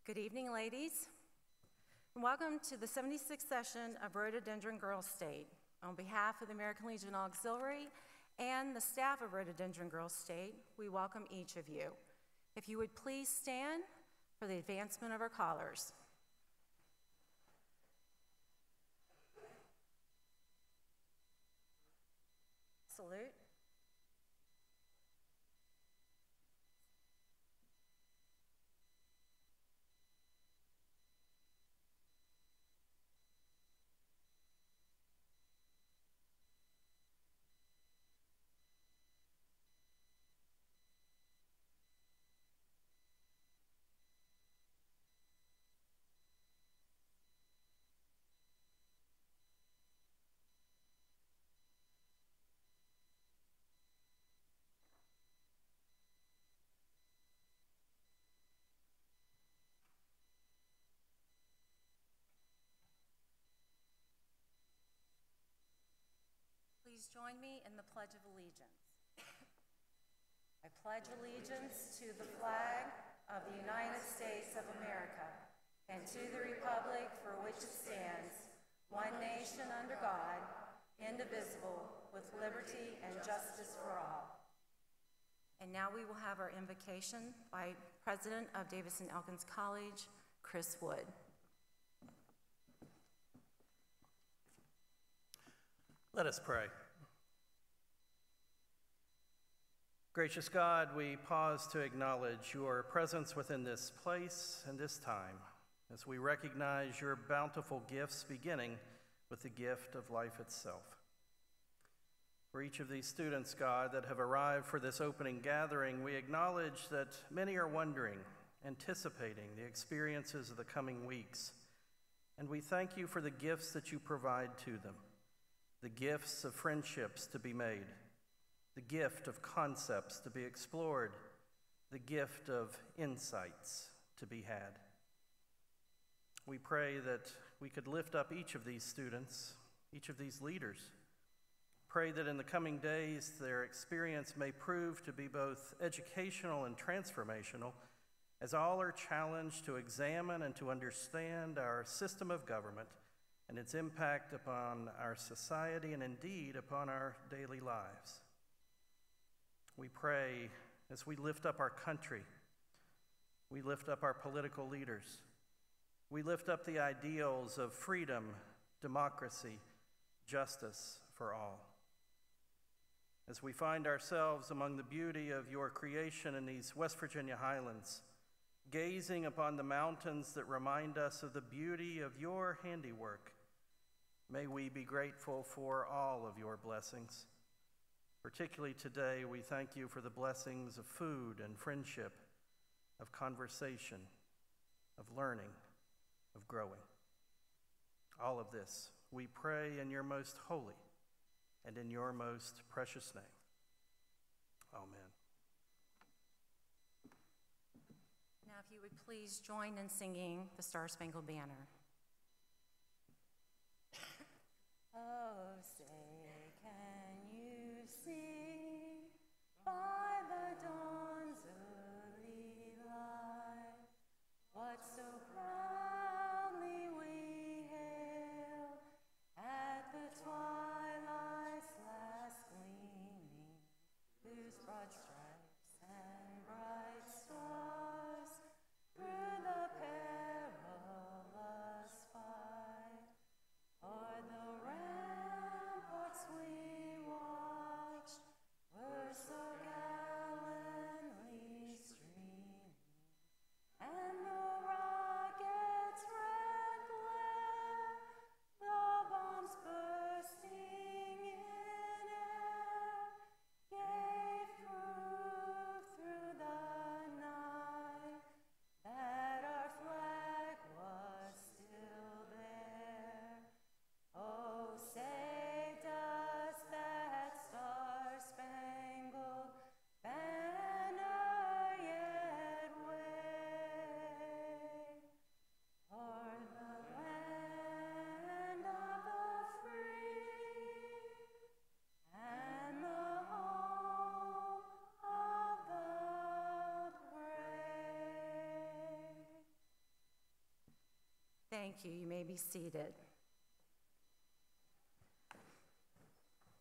Good evening, ladies, and welcome to the 76th session of Rhododendron Girls State. On behalf of the American Legion Auxiliary and the staff of Rhododendron Girls State, we welcome each of you. If you would please stand for the advancement of our colors. Salute. Please join me in the Pledge of Allegiance. I pledge allegiance to the flag of the United States of America and to the republic for which it stands, one nation under God, indivisible, with liberty and justice for all. And now we will have our invocation by President of Davidson-Elkins College, Chris Wood. Let us pray. Gracious God, we pause to acknowledge your presence within this place and this time as we recognize your bountiful gifts, beginning with the gift of life itself. For each of these students, God, that have arrived for this opening gathering, we acknowledge that many are wondering, anticipating the experiences of the coming weeks. And we thank you for the gifts that you provide to them, the gifts of friendships to be made, the gift of concepts to be explored, the gift of insights to be had. We pray that we could lift up each of these students, each of these leaders. Pray that in the coming days their experience may prove to be both educational and transformational, as all are challenged to examine and to understand our system of government and its impact upon our society and indeed upon our daily lives. We pray as we lift up our country, we lift up our political leaders, we lift up the ideals of freedom, democracy, justice for all. As we find ourselves among the beauty of your creation in these West Virginia highlands, gazing upon the mountains that remind us of the beauty of your handiwork, may we be grateful for all of your blessings. Particularly today, we thank you for the blessings of food and friendship, of conversation, of learning, of growing. All of this we pray in your most holy and in your most precious name. Amen. Now, if you would please join in singing the Star-Spangled Banner. Oh, say, can you see by the dawn's early light what so proudly we hailed at the twilight's last gleaming, whose broad stripes and bright stars through the perilous may be seated.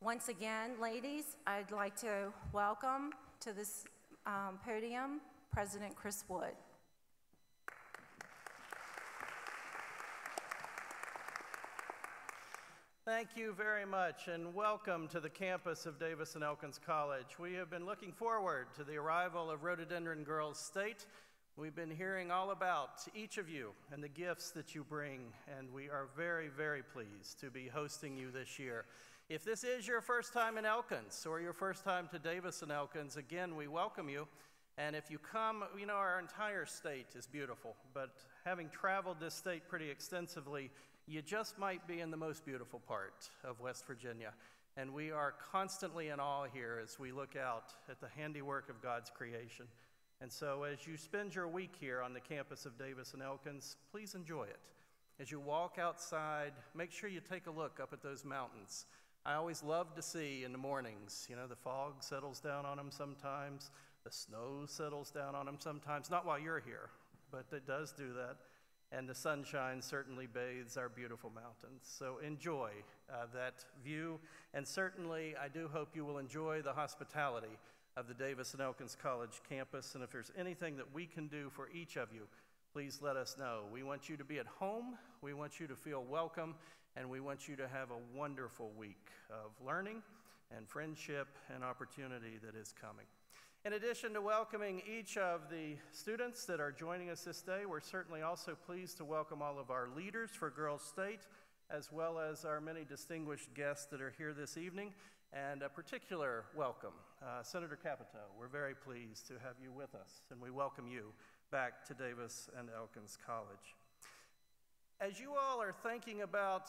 Once again, ladies, I'd like to welcome to this podium President Chris Wood. Thank you very much, and welcome to the campus of Davis and Elkins College. We have been looking forward to the arrival of Rhododendron Girls State. We've been hearing all about each of you and the gifts that you bring, and we are very, very pleased to be hosting you this year. If this is your first time in Elkins or your first time to Davis and Elkins, again, we welcome you. And if you come, you know, our entire state is beautiful, but having traveled this state pretty extensively, you just might be in the most beautiful part of West Virginia. And we are constantly in awe here as we look out at the handiwork of God's creation. And so as you spend your week here on the campus of Davis and Elkins, please enjoy it. As you walk outside, make sure you take a look up at those mountains. I always love to see in the mornings, you know, the fog settles down on them sometimes, the snow settles down on them sometimes, not while you're here, but it does do that. And the sunshine certainly bathes our beautiful mountains. So enjoy that view, and certainly I do hope you will enjoy the hospitality of the Davis and Elkins College campus, and if there's anything that we can do for each of you, please let us know. We want you to be at home, we want you to feel welcome, and we want you to have a wonderful week of learning and friendship and opportunity that is coming. In addition to welcoming each of the students that are joining us this day, we're certainly also pleased to welcome all of our leaders for Girls State, as well as our many distinguished guests that are here this evening, and a particular welcome, Senator Capito. We're very pleased to have you with us, and we welcome you back to Davis and Elkins College. As you all are thinking about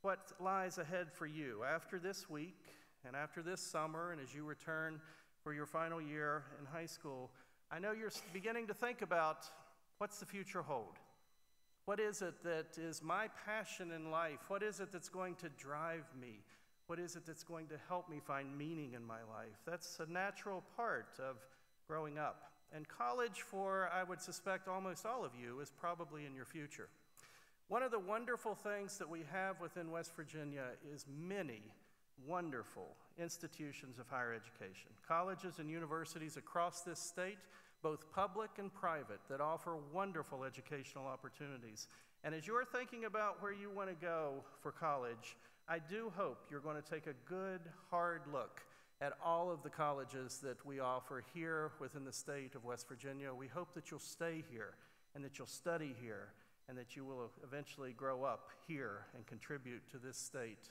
what lies ahead for you after this week and after this summer, and as you return for your final year in high school, I know you're beginning to think about what's the future hold? What is it that is my passion in life? What is it that's going to drive me? What is it that's going to help me find meaning in my life? That's a natural part of growing up. And college, for I would suspect almost all of you, is probably in your future. One of the wonderful things that we have within West Virginia is many wonderful institutions of higher education, colleges and universities across this state, both public and private, that offer wonderful educational opportunities. And as you're thinking about where you want to go for college, I do hope you're going to take a good, hard look at all of the colleges that we offer here within the state of West Virginia. We hope that you'll stay here and that you'll study here and that you will eventually grow up here and contribute to this state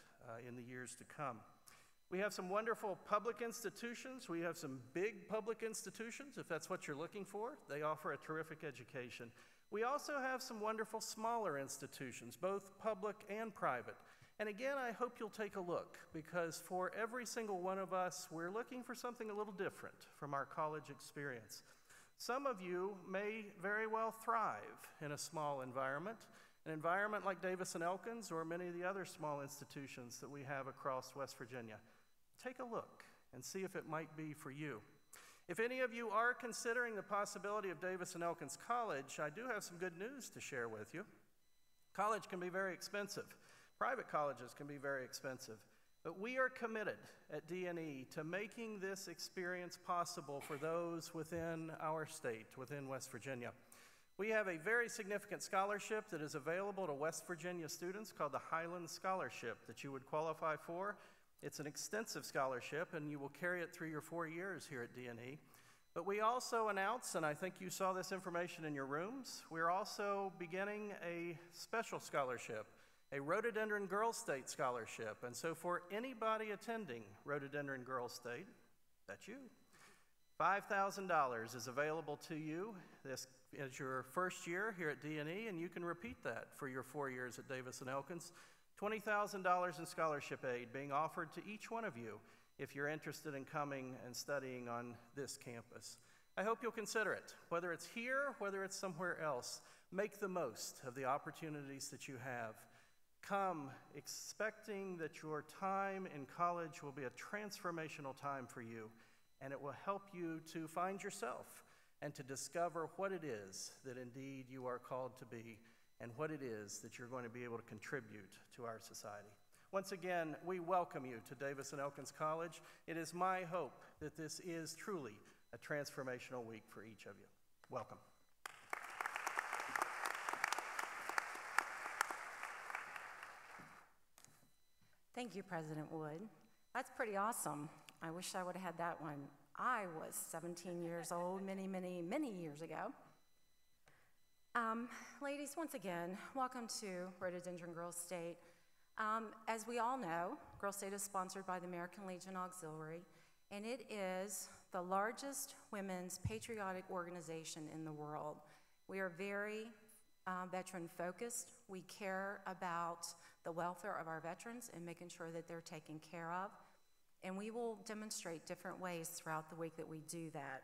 in the years to come. We have some wonderful public institutions. We have some big public institutions, if that's what you're looking for. They offer a terrific education. We also have some wonderful smaller institutions, both public and private. And again, I hope you'll take a look, because for every single one of us, we're looking for something a little different from our college experience. Some of you may very well thrive in a small environment, an environment like Davis and Elkins or many of the other small institutions that we have across West Virginia. Take a look and see if it might be for you. If any of you are considering the possibility of Davis and Elkins College, I do have some good news to share with you. College can be very expensive. Private colleges can be very expensive. But we are committed at D&E to making this experience possible for those within our state, within West Virginia. We have a very significant scholarship that is available to West Virginia students called the Highland Scholarship that you would qualify for. It's an extensive scholarship, and you will carry it through your 4 years here at D&E. But we also announce, and I think you saw this information in your rooms, we're also beginning a special scholarship, a Rhododendron Girls State Scholarship. And so for anybody attending Rhododendron Girls State, that's you, $5,000 is available to you. This is your first year here at D&E, and you can repeat that for your 4 years at Davis and Elkins. $20,000 in scholarship aid being offered to each one of you if you're interested in coming and studying on this campus. I hope you'll consider it, whether it's here, whether it's somewhere else. Make the most of the opportunities that you have. Come expecting that your time in college will be a transformational time for you, and it will help you to find yourself and to discover what it is that indeed you are called to be and what it is that you're going to be able to contribute to our society. Once again, we welcome you to Davis and Elkins College. It is my hope that this is truly a transformational week for each of you. Welcome. Thank you, President Wood. That's pretty awesome. I wish I would have had that one. I was 17 years old many, many, many years ago. Ladies, once again, welcome to Rhododendron Girls State. As we all know, Girls State is sponsored by the American Legion Auxiliary, and it is the largest women's patriotic organization in the world. We are very veteran-focused. We care about the welfare of our veterans and making sure that they're taken care of, and we will demonstrate different ways throughout the week that we do that.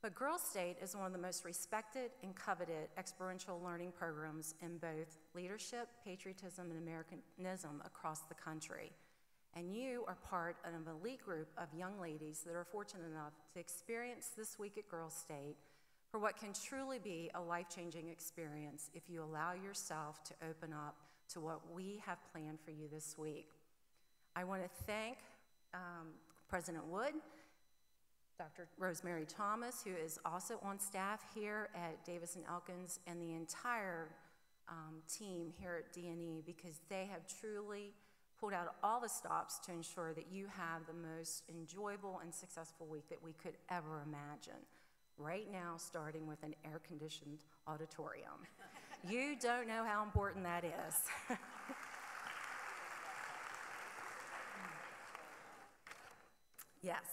But Girls State is one of the most respected and coveted experiential learning programs in both leadership, patriotism, and Americanism across the country. And you are part of an elite group of young ladies that are fortunate enough to experience this week at Girls State for what can truly be a life-changing experience if you allow yourself to open up to what we have planned for you this week. I want to thank President Wood, Dr. Rosemary Thomas, who is also on staff here at Davis and Elkins, and the entire team here at D&E, because they have truly pulled out all the stops to ensure that you have the most enjoyable and successful week that we could ever imagine. Right now, starting with an air-conditioned auditorium. You don't know how important that is. Yes,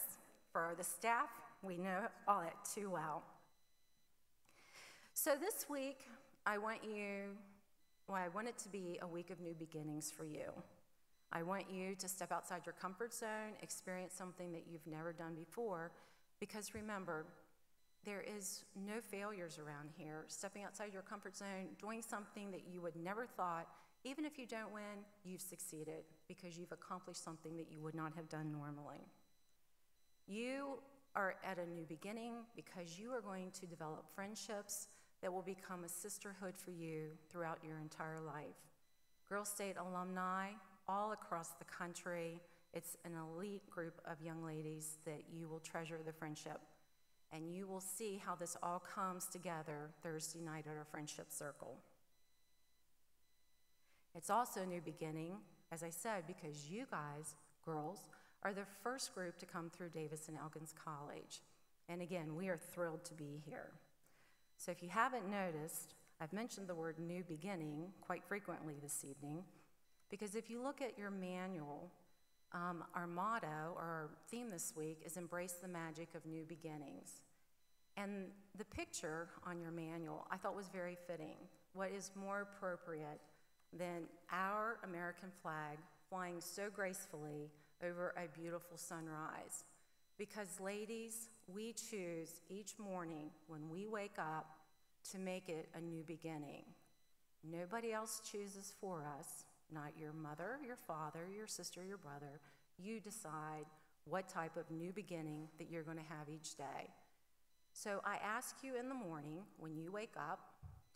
for the staff, we know all that too well. So this week, I want it to be a week of new beginnings for you. I want you to step outside your comfort zone, experience something that you've never done before, because remember, there is no failures around here. Stepping outside your comfort zone, doing something that you would never thought, even if you don't win, you've succeeded because you've accomplished something that you would not have done normally. You are at a new beginning because you are going to develop friendships that will become a sisterhood for you throughout your entire life. Girls State alumni all across the country. It's an elite group of young ladies that you will treasure the friendship. And you will see how this all comes together Thursday night at our friendship circle. It's also a new beginning, as I said, because you guys, girls, are the first group to come through Davis and Elkins College. And again, we are thrilled to be here. So if you haven't noticed, I've mentioned the word new beginning quite frequently this evening, because if you look at your manual, our motto, or our theme this week, is Embrace the Magic of New Beginnings. And the picture on your manual I thought was very fitting. What is more appropriate than our American flag flying so gracefully over a beautiful sunrise? Because ladies, we choose each morning when we wake up to make it a new beginning. Nobody else chooses for us. Not your mother, your father, your sister, your brother. You decide what type of new beginning that you're going to have each day. So I ask you in the morning when you wake up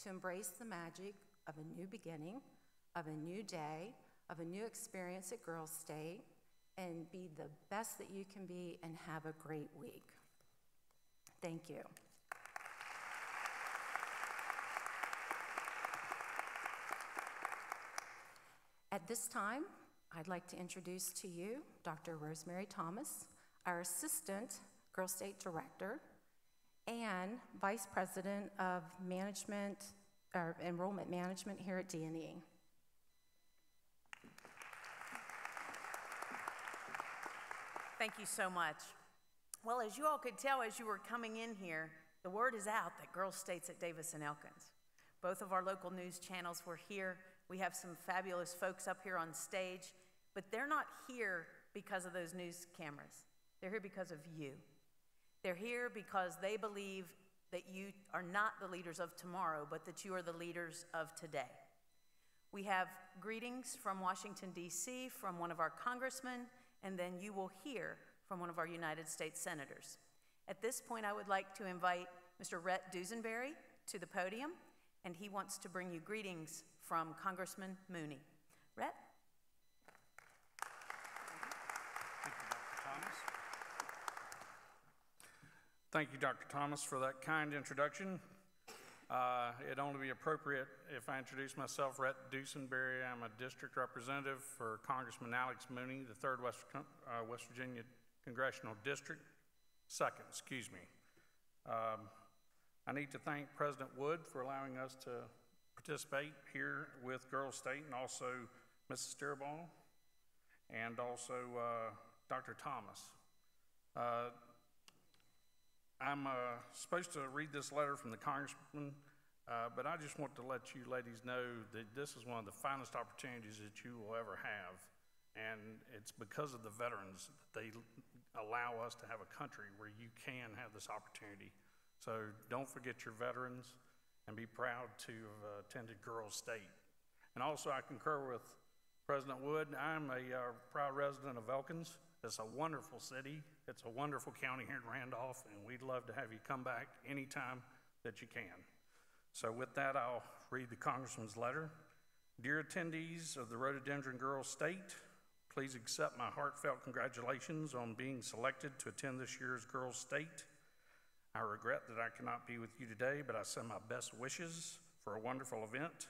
to embrace the magic of a new beginning, of a new day, of a new experience at Girls State, and be the best that you can be and have a great week. Thank you. At this time, I'd like to introduce to you Dr. Rosemary Thomas, our Assistant Girls State Director and Vice President of Enrollment Management here at D&E. Thank you so much. Well, as you all could tell as you were coming in here, the word is out that Girls State's at Davis and Elkins. Both of our local news channels were here. We have some fabulous folks up here on stage, but they're not here because of those news cameras. They're here because of you. They're here because they believe that you are not the leaders of tomorrow, but that you are the leaders of today. We have greetings from Washington, D.C., from one of our congressmen, and then you will hear from one of our United States senators. At this point, I would like to invite Mr. Rhett Dusenberry to the podium, and he wants to bring you greetings from Congressman Mooney. Rhett? Thank you, Dr. Thomas, for that kind introduction. It'd only be appropriate if I introduce myself, Rhett Dusenberry. I'm a district representative for Congressman Alex Mooney, the 3rd West Virginia Congressional District. I need to thank President Wood for allowing us to participate here with Girls State, and also Mrs. Steerball, and also Dr. Thomas. I'm supposed to read this letter from the Congressman, but I just want to let you ladies know that this is one of the finest opportunities that you will ever have, and it's because of the veterans that they allow us to have a country where you can have this opportunity. So don't forget your veterans, and be proud to have attended Girls State. And also I concur with President Wood. I'm a proud resident of Elkins. It's a wonderful city. It's a wonderful county here in Randolph, and we'd love to have you come back anytime that you can. So with that, I'll read the Congressman's letter. Dear attendees of the Rhododendron Girls State, please accept my heartfelt congratulations on being selected to attend this year's Girls State. I regret that I cannot be with you today, but I send my best wishes for a wonderful event.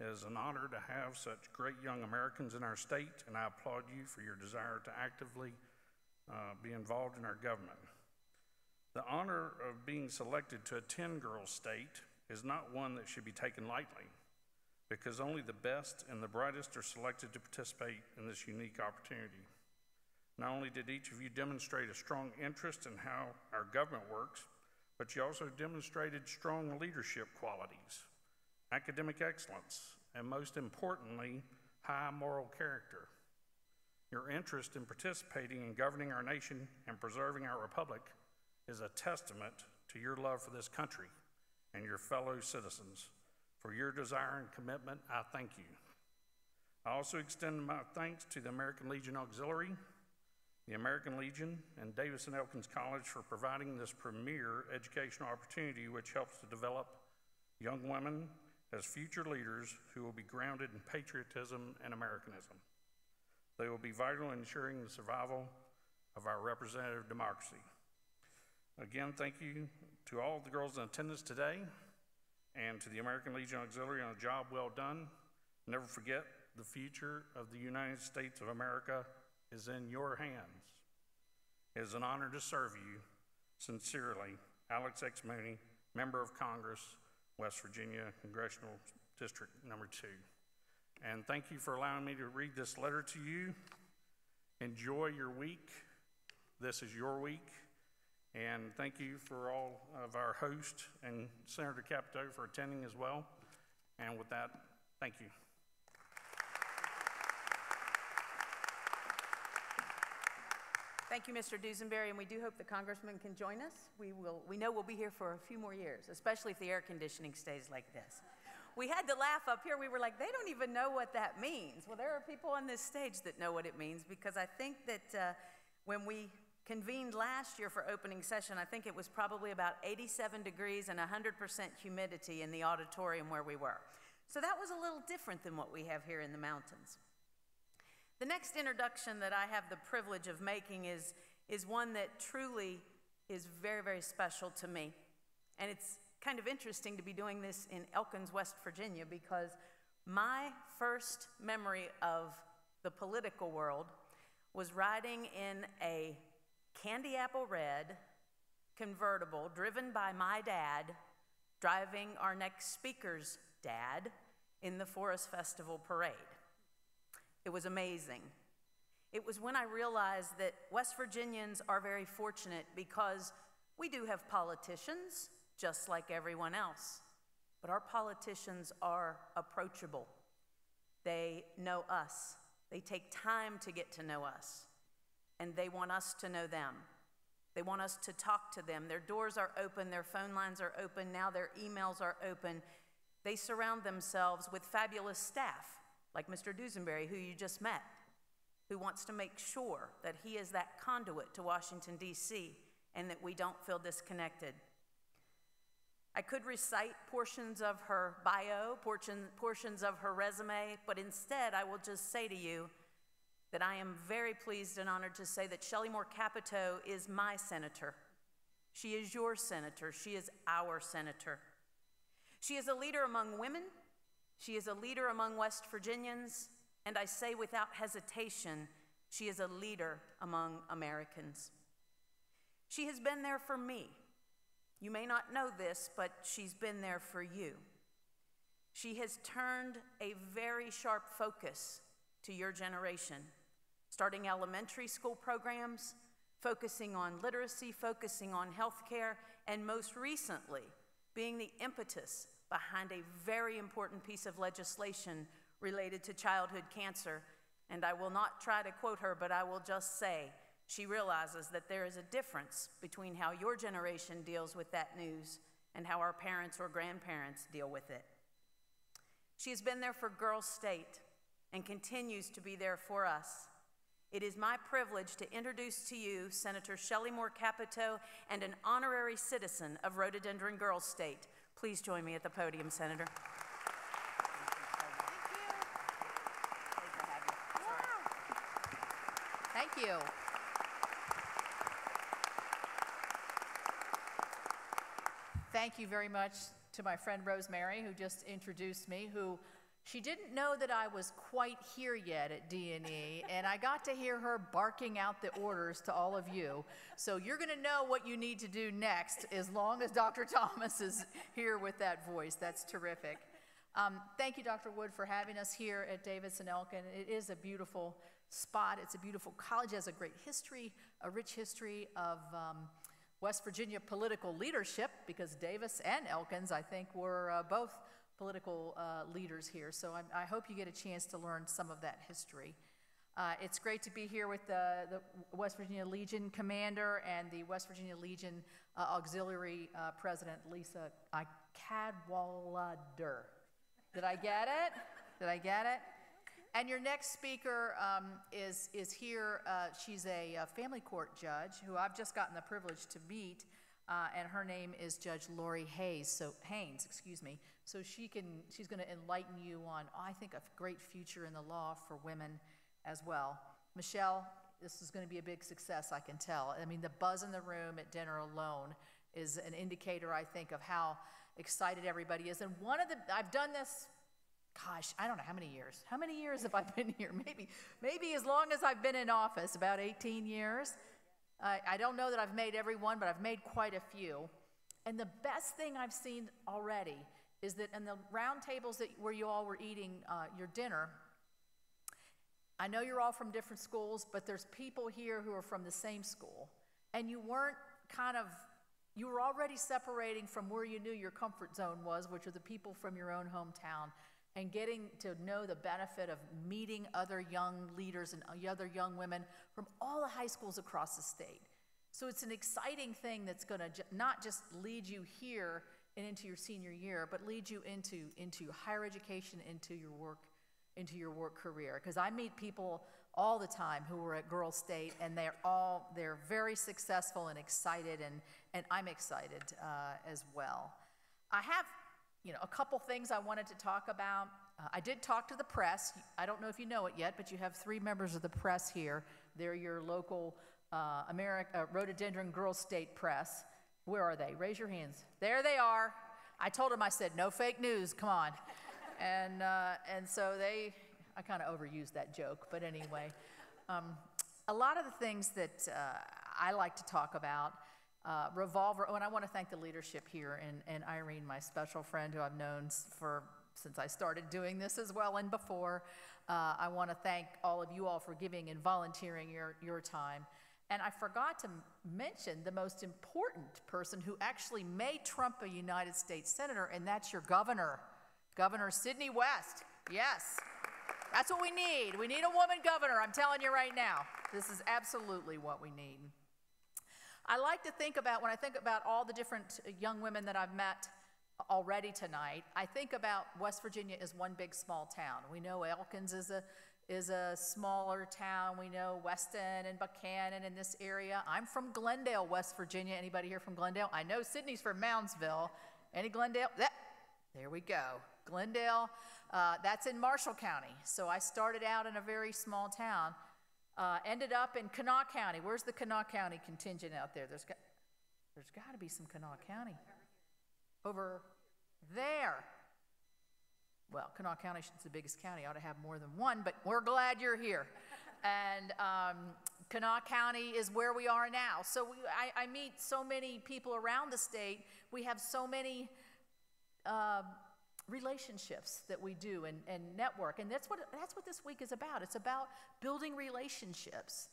It is an honor to have such great young Americans in our state, and I applaud you for your desire to actively be involved in our government. The honor of being selected to attend Girls State is not one that should be taken lightly, because only the best and the brightest are selected to participate in this unique opportunity. Not only did each of you demonstrate a strong interest in how our government works, but you also demonstrated strong leadership qualities, academic excellence, and most importantly, high moral character. Your interest in participating in governing our nation and preserving our republic is a testament to your love for this country and your fellow citizens. For your desire and commitment, I thank you. I also extend my thanks to the American Legion Auxiliary, the American Legion, and Davis and Elkins College for providing this premier educational opportunity, which helps to develop young women as future leaders who will be grounded in patriotism and Americanism. They will be vital in ensuring the survival of our representative democracy. Again, thank you to all the girls in attendance today, and to the American Legion Auxiliary on a job well done. Never forget, the future of the United States of America is in your hands. It is an honor to serve you. Sincerely, Alex X. Mooney, Member of Congress, West Virginia Congressional District Number 2. And thank you for allowing me to read this letter to you. Enjoy your week. This is your week. And thank you for all of our hosts and Senator Capito for attending as well. And with that, thank you. Thank you, Mr. Dusenberry, and we do hope the Congressman can join us. We know we'll be here for a few more years, especially if the air conditioning stays like this. We had to laugh up here. We were like, they don't even know what that means. Well, there are people on this stage that know what it means, because I think that when we convened last year for opening session, I think it was probably about 87 degrees and 100% humidity in the auditorium where we were. So that was a little different than what we have here in the mountains. The next introduction that I have the privilege of making is one that truly is very, very special to me. And it's kind of interesting to be doing this in Elkins, West Virginia, because my first memory of the political world was riding in a candy apple red convertible driven by my dad, driving our next speaker's dad in the Forest Festival parade. It was amazing. It was when I realized that West Virginians are very fortunate, because we do have politicians just like everyone else, but our politicians are approachable. They know us. They take time to get to know us, and they want us to know them. They want us to talk to them. Their doors are open, their phone lines are open, now their emails are open. They surround themselves with fabulous staff, like Mr. Dusenberry, who you just met, who wants to make sure that he is that conduit to Washington, D.C., and that we don't feel disconnected. I could recite portions of her bio, portions of her resume, but instead I will just say to you that I am very pleased and honored to say that Shelley Moore Capito is my senator. She is your senator. She is our senator. She is a leader among women. She is a leader among West Virginians. And I say without hesitation, she is a leader among Americans. She has been there for me. You may not know this, but she's been there for you. She has turned a very sharp focus to your generation, starting elementary school programs, focusing on literacy, focusing on healthcare, and most recently, being the impetus behind a very important piece of legislation related to childhood cancer. And I will not try to quote her, but I will just say she realizes that there is a difference between how your generation deals with that news and how our parents or grandparents deal with it. She has been there for Girls State and continues to be there for us. It is my privilege to introduce to you Senator Shelley Moore Capito and an honorary citizen of Rhododendron Girls State. Please join me at the podium, Senator. Thank you. Thank you very much to my friend Rosemary, who just introduced me, who she didn't know that I was quite here yet at D&E, and I got to hear her barking out the orders to all of you. So you're going to know what you need to do next as long as Dr. Thomas is here with that voice. That's terrific. Thank you, Dr. Wood, for having us here at Davis-Elkin. It is a beautiful spot. It's a beautiful college. It has a great history, a rich history of West Virginia political leadership, because Davis and Elkins, I think, were both political leaders here. So I hope you get a chance to learn some of that history. It's great to be here with the West Virginia Legion commander and the West Virginia Legion auxiliary president, Lisa Cadwallader. Did I get it? Did I get it? And your next speaker is here. She's a family court judge who I've just gotten the privilege to meet, and her name is Judge Lori Haynes. So she's going to enlighten you on, I think, a great future in the law for women as well. Michelle, this is going to be a big success, I can tell. I mean, the buzz in the room at dinner alone is an indicator, I think, of how excited everybody is. And I've done this. Gosh, I don't know how many years. How many years have I been here? Maybe as long as I've been in office, about 18 years. I don't know that I've made every one, but I've made quite a few. And the best thing I've seen already is that in the round tables where you all were eating your dinner, I know you're all from different schools, but there's people here who are from the same school. And you were already separating from where you knew your comfort zone was, which are the people from your own hometown, and getting to know the benefit of meeting other young leaders and other young women from all the high schools across the state. So it's an exciting thing that's going to not just lead you here and into your senior year, but lead you into higher education, into your work career. Because I meet people all the time who were at Girls State, and they're very successful and excited, and I'm excited as well. I have a couple things I wanted to talk about. I did talk to the press. I don't know if you know it yet, but you have 3 members of the press here. They're your local Rhododendron Girls State Press. Where are they? Raise your hands. There they are. I told them, I said, no fake news, come on. And so I kind of overused that joke, but anyway. A lot of the things that I like to talk about and I want to thank the leadership here and Irene, my special friend who I've known since I started doing this as well and before. I want to thank all of you all for giving and volunteering your time. And I forgot to mention the most important person who actually may trump a United States Senator, and that's your governor, Governor Sidney West. Yes, that's what we need. We need a woman governor, I'm telling you right now. This is absolutely what we need. I like to think about, when I think about all the different young women that I've met already tonight, I think about West Virginia as one big small town. We know Elkins is a smaller town. We know Weston and Buchanan in this area. I'm from Glendale, West Virginia. Anybody here from Glendale? I know Sydney's from Moundsville, Any Glendale? There we go. Glendale, that's in Marshall County. So I started out in a very small town, ended up in Kanawha County. Where's the Kanawha County contingent out there? There's got to be some Kanawha County. Over there. Well, Kanawha County is the biggest county. Ought to have more than one, but we're glad you're here. And Kanawha County is where we are now. So I meet so many people around the state. We have so many relationships that we do and network. And that's what this week is about. It's about building relationships.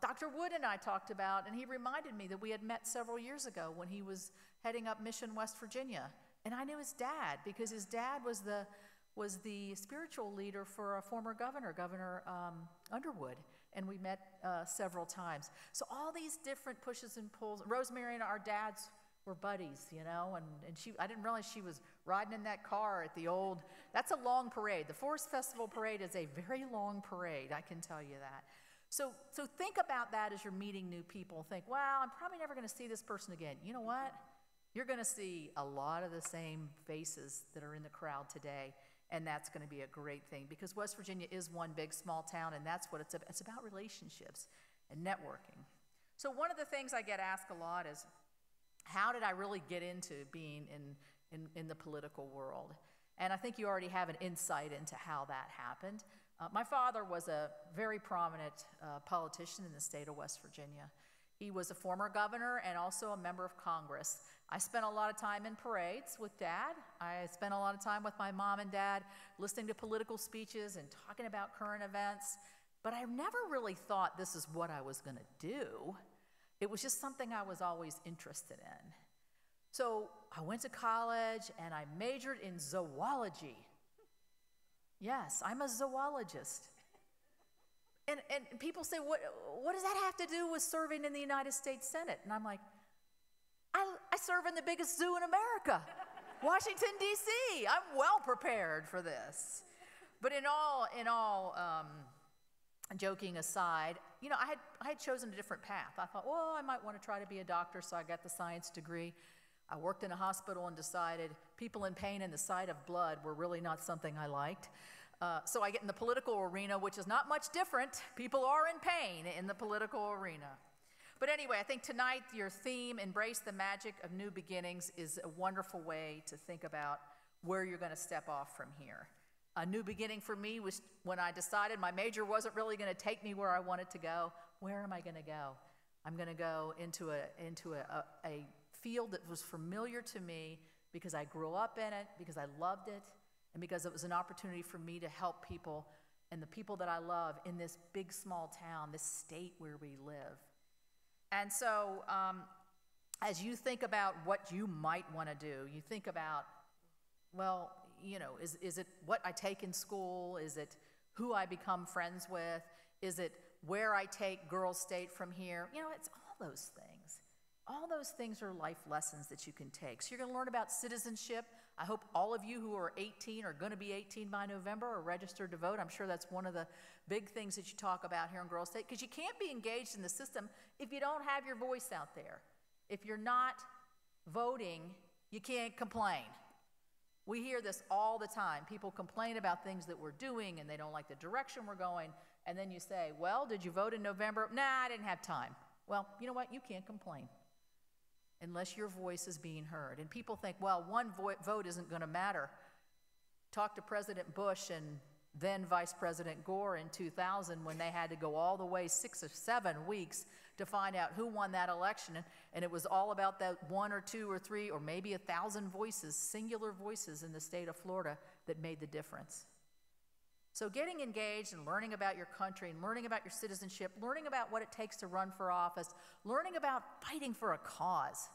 Dr. Wood and I talked about, and he reminded me that we had met several years ago when he was heading up Mission West Virginia. And I knew his dad because his dad was the spiritual leader for a former governor, Governor Underwood. And we met several times. So all these different pushes and pulls. Rosemary and our dads were buddies, you know, and I didn't realize she was riding in that car at the old, that's a long parade. The Forest Festival Parade is a very long parade, I can tell you that. So think about that as you're meeting new people. Think, well, I'm probably never going to see this person again. You know what? You're going to see a lot of the same faces that are in the crowd today, and that's going to be a great thing because West Virginia is one big small town, and that's what it's about. It's about relationships and networking. So one of the things I get asked a lot is, how did I really get into being in the political world? And I think you already have an insight into how that happened. My father was a very prominent politician in the state of West Virginia. He was a former governor and also a member of Congress. I spent a lot of time in parades with Dad. I spent a lot of time with my mom and Dad listening to political speeches and talking about current events. But I never really thought this is what I was going to do. It was just something I was always interested in. So I went to college and I majored in zoology. Yes, I'm a zoologist. And people say, what does that have to do with serving in the United States Senate? And I'm like, I serve in the biggest zoo in America, Washington, D.C. I'm well prepared for this. But in all joking aside, you know, I had chosen a different path. I thought, well, I might want to try to be a doctor, so I got the science degree. I worked in a hospital and decided people in pain and the sight of blood were really not something I liked. So I get in the political arena, which is not much different. People are in pain in the political arena. But anyway, I think tonight your theme, Embrace the Magic of New Beginnings, is a wonderful way to think about where you're going to step off from here. A new beginning for me was when I decided my major wasn't really going to take me where I wanted to go. Where am I going to go? I'm going to go into a field that was familiar to me because I grew up in it, because I loved it, and because it was an opportunity for me to help people and the people that I love in this big, small town, this state where we live. And so as you think about what you might want to do, you think about, well, you know, is it what I take in school? Is it who I become friends with? Is it where I take Girls State from here? You know, it's all those things. All those things are life lessons that you can take. So you're going to learn about citizenship. I hope all of you who are 18 or going to be 18 by November are registered to vote. I'm sure that's one of the big things that you talk about here in Girls State, because you can't be engaged in the system if you don't have your voice out there. If you're not voting, you can't complain. We hear this all the time. People complain about things that we're doing and they don't like the direction we're going. And then you say, well, did you vote in November? Nah, I didn't have time. Well, you know what? You can't complain unless your voice is being heard. And people think, well, one vote isn't going to matter. Talk to President Bush and then Vice President Gore in 2000 when they had to go all the way 6 or 7 weeks to find out who won that election. And it was all about that 1 or 2 or 3 or maybe 1,000 voices, singular voices in the state of Florida that made the difference. So getting engaged and learning about your country and learning about your citizenship, learning about what it takes to run for office, learning about fighting for a cause.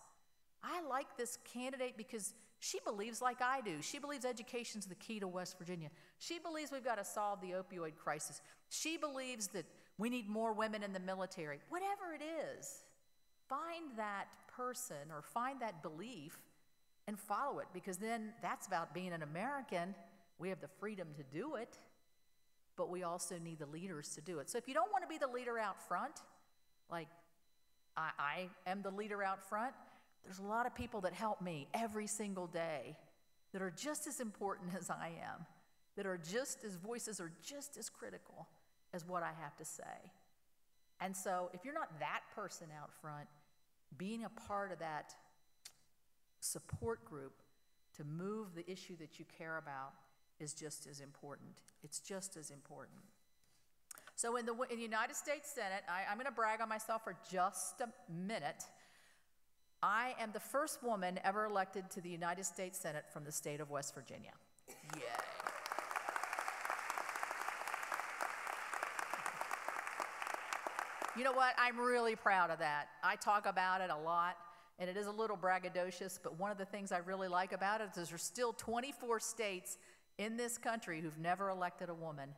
I like this candidate because she believes like I do. She believes education's the key to West Virginia. She believes we've got to solve the opioid crisis. She believes that we need more women in the military. Whatever it is, find that person or find that belief and follow it, because then that's about being an American. We have the freedom to do it, but we also need the leaders to do it. So if you don't want to be the leader out front, like I am the leader out front, there's a lot of people that help me every single day that are just as important as I am, that are just as voices are just as critical as what I have to say. And so if you're not that person out front, being a part of that support group to move the issue that you care about is just as important. It's just as important. So in the United States Senate, I'm going to brag on myself for just a minute. I am the first woman ever elected to the United States Senate from the state of West Virginia. Yay. You know what? I'm really proud of that. I talk about it a lot, and it is a little braggadocious, but one of the things I really like about it is there's still 24 states in this country who've never elected a woman,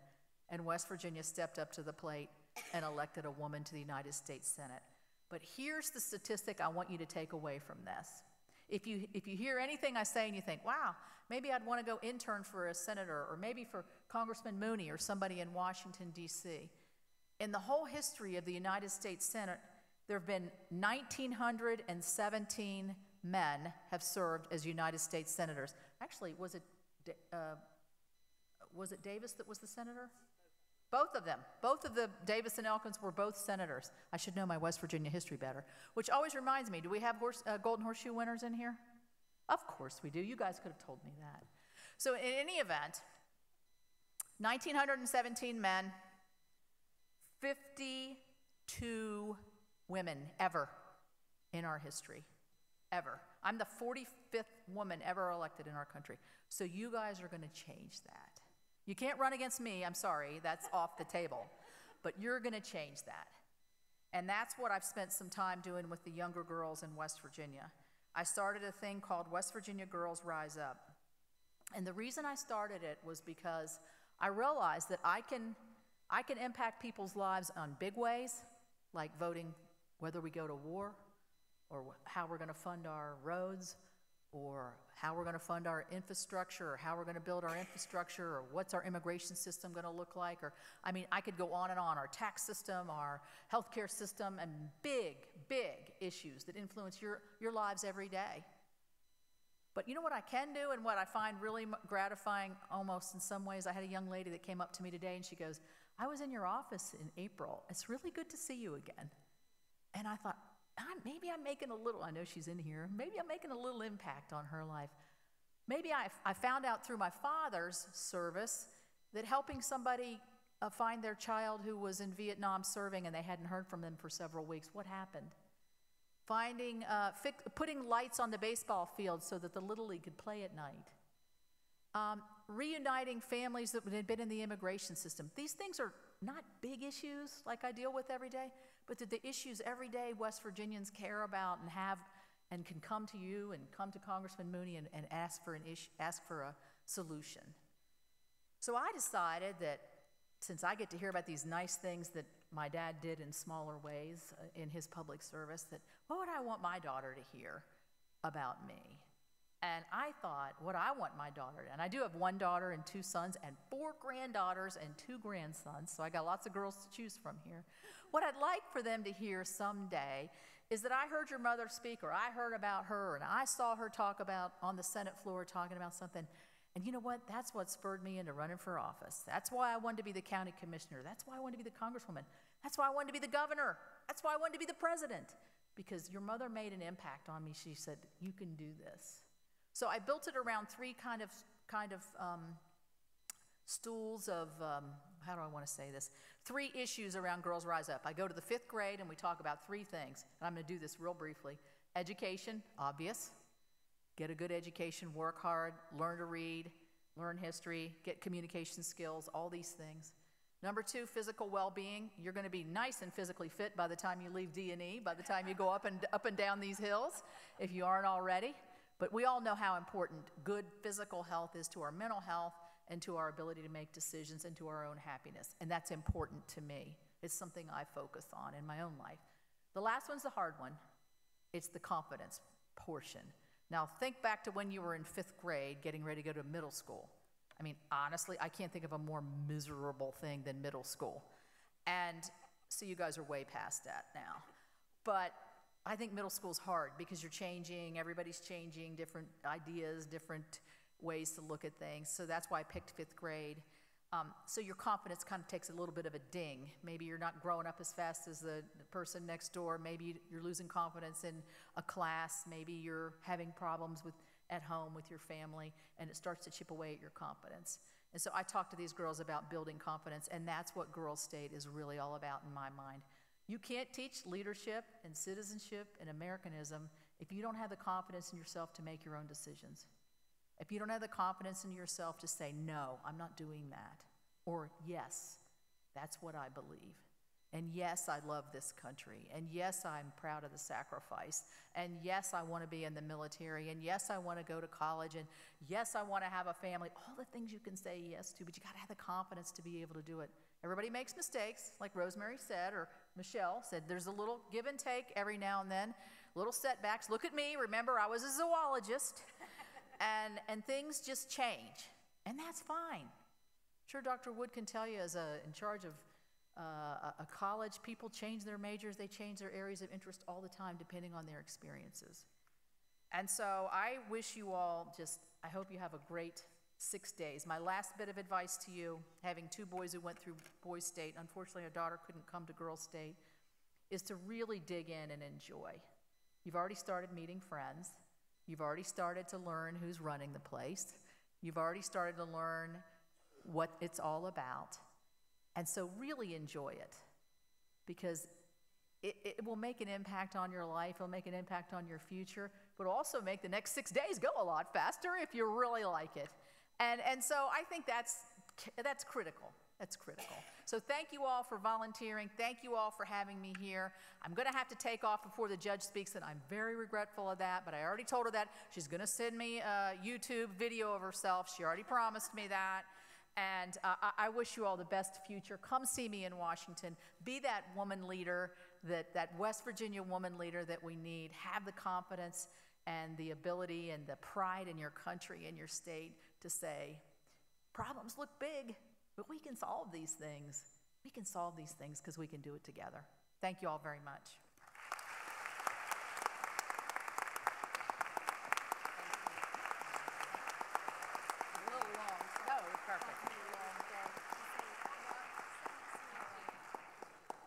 and West Virginia stepped up to the plate and elected a woman to the United States Senate. But here's the statistic I want you to take away from this. If you hear anything I say and you think, wow, maybe I'd want to go intern for a senator, or maybe for Congressman Mooney or somebody in Washington, D.C., in the whole history of the United States Senate, there have been 1,917 men have served as United States senators. Actually, was it Davis that was the senator? Both of them. Both of the Davis and Elkins were both senators. I should know my West Virginia history better, which always reminds me, do we have Golden Horseshoe winners in here? Of course we do. You guys could have told me that. So in any event, 1,917 men, 52 women ever in our history, ever. I'm the 45th woman ever elected in our country. So you guys are going to change that. You can't run against me, I'm sorry, that's off the table. But you're going to change that. And that's what I've spent some time doing with the younger girls in West Virginia. I started a thing called West Virginia Girls Rise Up. And the reason I started it was because I realized that I can impact people's lives on big ways, like voting whether we go to war, or how we're going to fund our roads, or how we're going to fund our infrastructure, or how we're going to build our infrastructure, or what's our immigration system going to look like, or, I mean, I could go on and on, our tax system, our healthcare system, and big, big issues that influence your lives every day. But you know what I can do, and what I find really gratifying almost in some ways? I had a young lady that came up to me today, and she goes, I was in your office in April. It's really good to see you again. And I thought, maybe I'm making a little, I know she's in here, maybe I'm making a little impact on her life. Maybe I found out through my father's service that helping somebody find their child who was in Vietnam serving and they hadn't heard from them for several weeks, what happened? Putting lights on the baseball field so that the Little League could play at night. Reuniting families that had been in the immigration system. These things are not big issues like I deal with every day, but the issues every day West Virginians care about and have and can come to you and come to Congressman Mooney and ask for a solution. So I decided that since I get to hear about these nice things that my dad did in smaller ways in his public service, that what would I want my daughter to hear about me? And I thought, what I want my daughter, and I do have one daughter and two sons and 4 granddaughters and 2 grandsons, so I got lots of girls to choose from here. What I'd like for them to hear someday is that I heard your mother speak, or I heard about her, and I saw her talk about on the Senate floor talking about something. And you know what? That's what spurred me into running for office. That's why I wanted to be the county commissioner. That's why I wanted to be the congresswoman. That's why I wanted to be the governor. That's why I wanted to be the president. Because your mother made an impact on me. She said, you can do this. So I built it around 3 kind of stools of, how do I want to say this? 3 issues around Girls Rise Up. I go to the 5th grade and we talk about 3 things. And I'm going to do this real briefly. Education, obvious. Get a good education, work hard, learn to read, learn history, get communication skills, all these things. Number 2, physical well-being. You're going to be nice and physically fit by the time you leave D&E, by the time you go up and down these hills, if you aren't already. But we all know how important good physical health is to our mental health and to our ability to make decisions and to our own happiness. And that's important to me. It's something I focus on in my own life. The last one's the hard one. It's the confidence portion. Now, think back to when you were in 5th grade getting ready to go to middle school. I mean, honestly, I can't think of a more miserable thing than middle school. And so you guys are way past that now. But I think middle school's hard because you're changing, everybody's changing, different ideas, different ways to look at things. So that's why I picked 5th grade. So your confidence kind of takes a little bit of a ding. Maybe you're not growing up as fast as the person next door. Maybe you're losing confidence in a class. Maybe you're having problems at home with your family, and it starts to chip away at your confidence. And so I talk to these girls about building confidence, and that's what Girls State is really all about in my mind. You can't teach leadership and citizenship and Americanism if you don't have the confidence in yourself to make your own decisions. If you don't have the confidence in yourself to say, no, I'm not doing that, or yes, that's what I believe, and yes, I love this country, and yes, I'm proud of the sacrifice, and yes, I want to be in the military, and yes, I want to go to college, and yes, I want to have a family, all the things you can say yes to, but you got to have the confidence to be able to do it. Everybody makes mistakes, like Rosemary said, or Michelle said, there's a little give and take every now and then, little setbacks. Look at me, remember, I was a zoologist. And things just change, and that's fine. Sure, Dr. Wood can tell you, as in charge of a college, people change their majors, they change their areas of interest all the time depending on their experiences. And so I wish you all I hope you have a great 6 days. My last bit of advice to you, having 2 boys who went through Boys State, unfortunately our daughter couldn't come to Girls State, is to really dig in and enjoy. You've already started meeting friends. You've already started to learn who's running the place. You've already started to learn what it's all about. And so really enjoy it, because it will make an impact on your life. It'll make an impact on your future, but also make the next 6 days go a lot faster if you really like it. And so I think that's critical. That's critical. So thank you all for volunteering. Thank you all for having me here. I'm going to have to take off before the judge speaks, and I'm very regretful of that, but I already told her that. She's going to send me a YouTube video of herself. She already promised me that. And I wish you all the best future. Come see me in Washington. Be that woman leader, that West Virginia woman leader that we need. Have the confidence and the ability and the pride in your country and your state to say, problems look big, but we can solve these things. We can solve these things because we can do it together. Thank you all very much.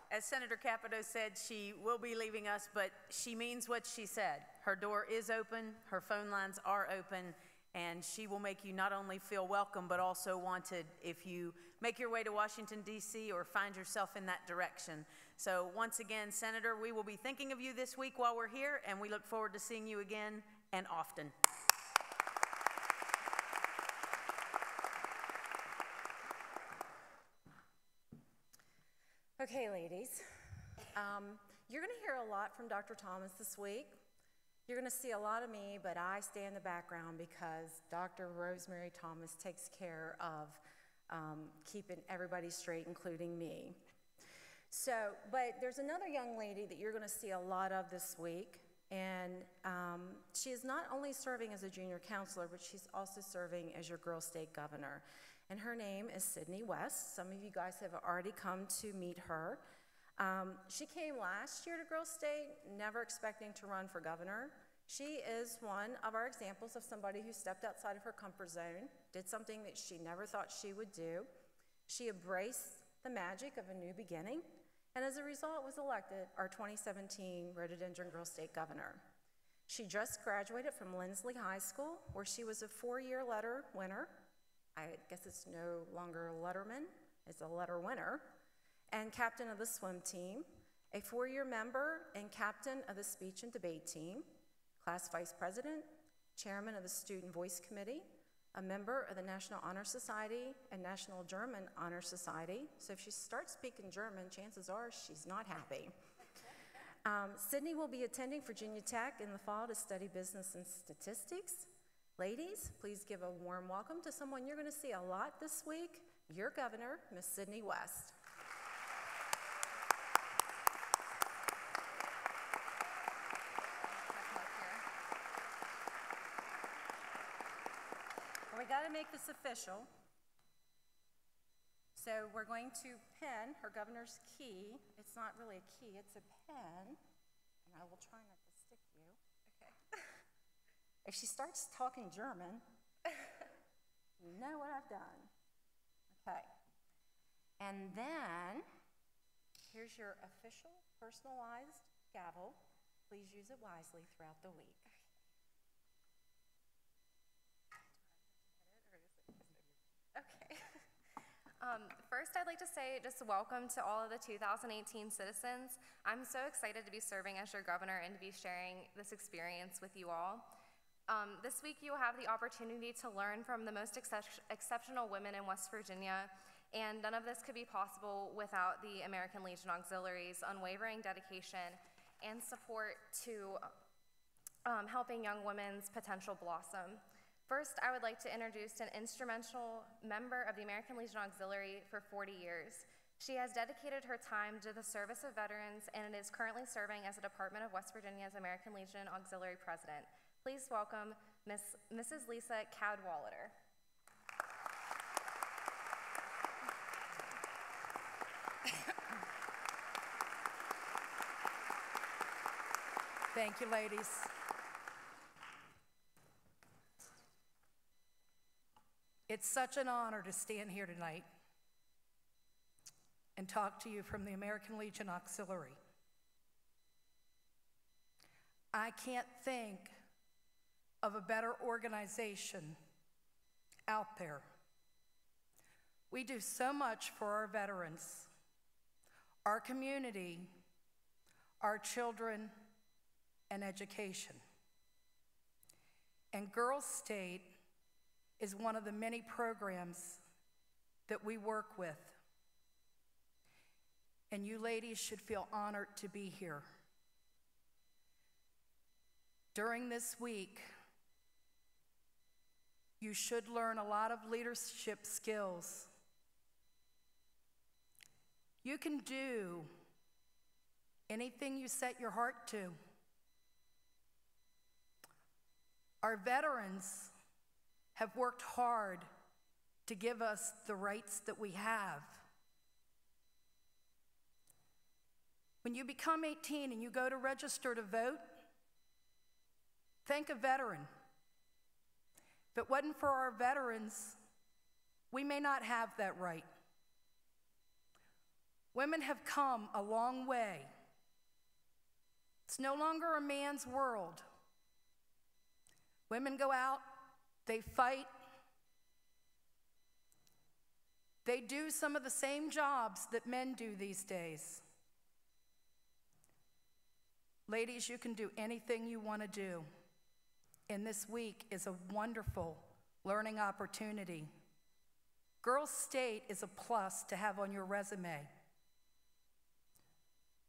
As Senator Capito said, she will be leaving us, but she means what she said. Her door is open, her phone lines are open, and she will make you not only feel welcome, but also wanted if you make your way to Washington, D.C., or find yourself in that direction. So once again, Senator, we will be thinking of you this week while we're here, and we look forward to seeing you again and often. Okay, ladies, you're going to hear a lot from Dr. Thomas this week. You're going to see a lot of me, but I stay in the background because Dr. Rosemary Thomas takes care of keeping everybody straight, including me. So, but there's another young lady that you're going to see a lot of this week, and she is not only serving as a junior counselor, but she's also serving as your Girls State Governor. And her name is Sydney West. Some of you guys have already come to meet her. She came last year to Girls State, never expecting to run for governor. She is one of our examples of somebody who stepped outside of her comfort zone, did something that she never thought she would do. She embraced the magic of a new beginning, and as a result was elected our 2017 Rhododendron Girls State Governor. She just graduated from Lindsley High School, where she was a 4-year letter winner. I guess it's no longer a letterman, it's a letter winner, and captain of the swim team, a 4-year member and captain of the speech and debate team, class vice president, chairman of the Student Voice Committee, a member of the National Honor Society and National German Honor Society. So if she starts speaking German, chances are she's not happy. Sydney will be attending Virginia Tech in the fall to study business and statistics. Ladies, please give a warm welcome to someone you're going to see a lot this week, your governor, Miss Sydney West. We got to make this official. So we're going to pin her governor's key. It's not really a key, it's a pen. And I will try not to stick you. Okay. If she starts talking German, you know what I've done. Okay. And then, here's your official personalized gavel. Please use it wisely throughout the week. Okay. First, I'd like to say just welcome to all of the 2018 citizens. I'm so excited to be serving as your governor and to be sharing this experience with you all. This week, you will have the opportunity to learn from the most exceptional women in West Virginia, and none of this could be possible without the American Legion Auxiliaries' unwavering dedication and support to helping young women's potential blossom. First, I would like to introduce an instrumental member of the American Legion Auxiliary for 40 years. She has dedicated her time to the service of veterans and is currently serving as a Department of West Virginia's American Legion Auxiliary President. Please welcome Mrs. Lisa Cadwallader. Thank you, ladies. It's such an honor to stand here tonight and talk to you from the American Legion Auxiliary. I can't think of a better organization out there. We do so much for our veterans, our community, our children, and education. And Girls State is one of the many programs that we work with. And you ladies should feel honored to be here. During this week, you should learn a lot of leadership skills. You can do anything you set your heart to. Our veterans have worked hard to give us the rights that we have. When you become 18 and you go to register to vote, thank a veteran. If it wasn't for our veterans, we may not have that right. Women have come a long way. It's no longer a man's world. Women go out, they fight, they do some of the same jobs that men do these days. Ladies, you can do anything you want to do. And this week is a wonderful learning opportunity. Girls State is a plus to have on your resume.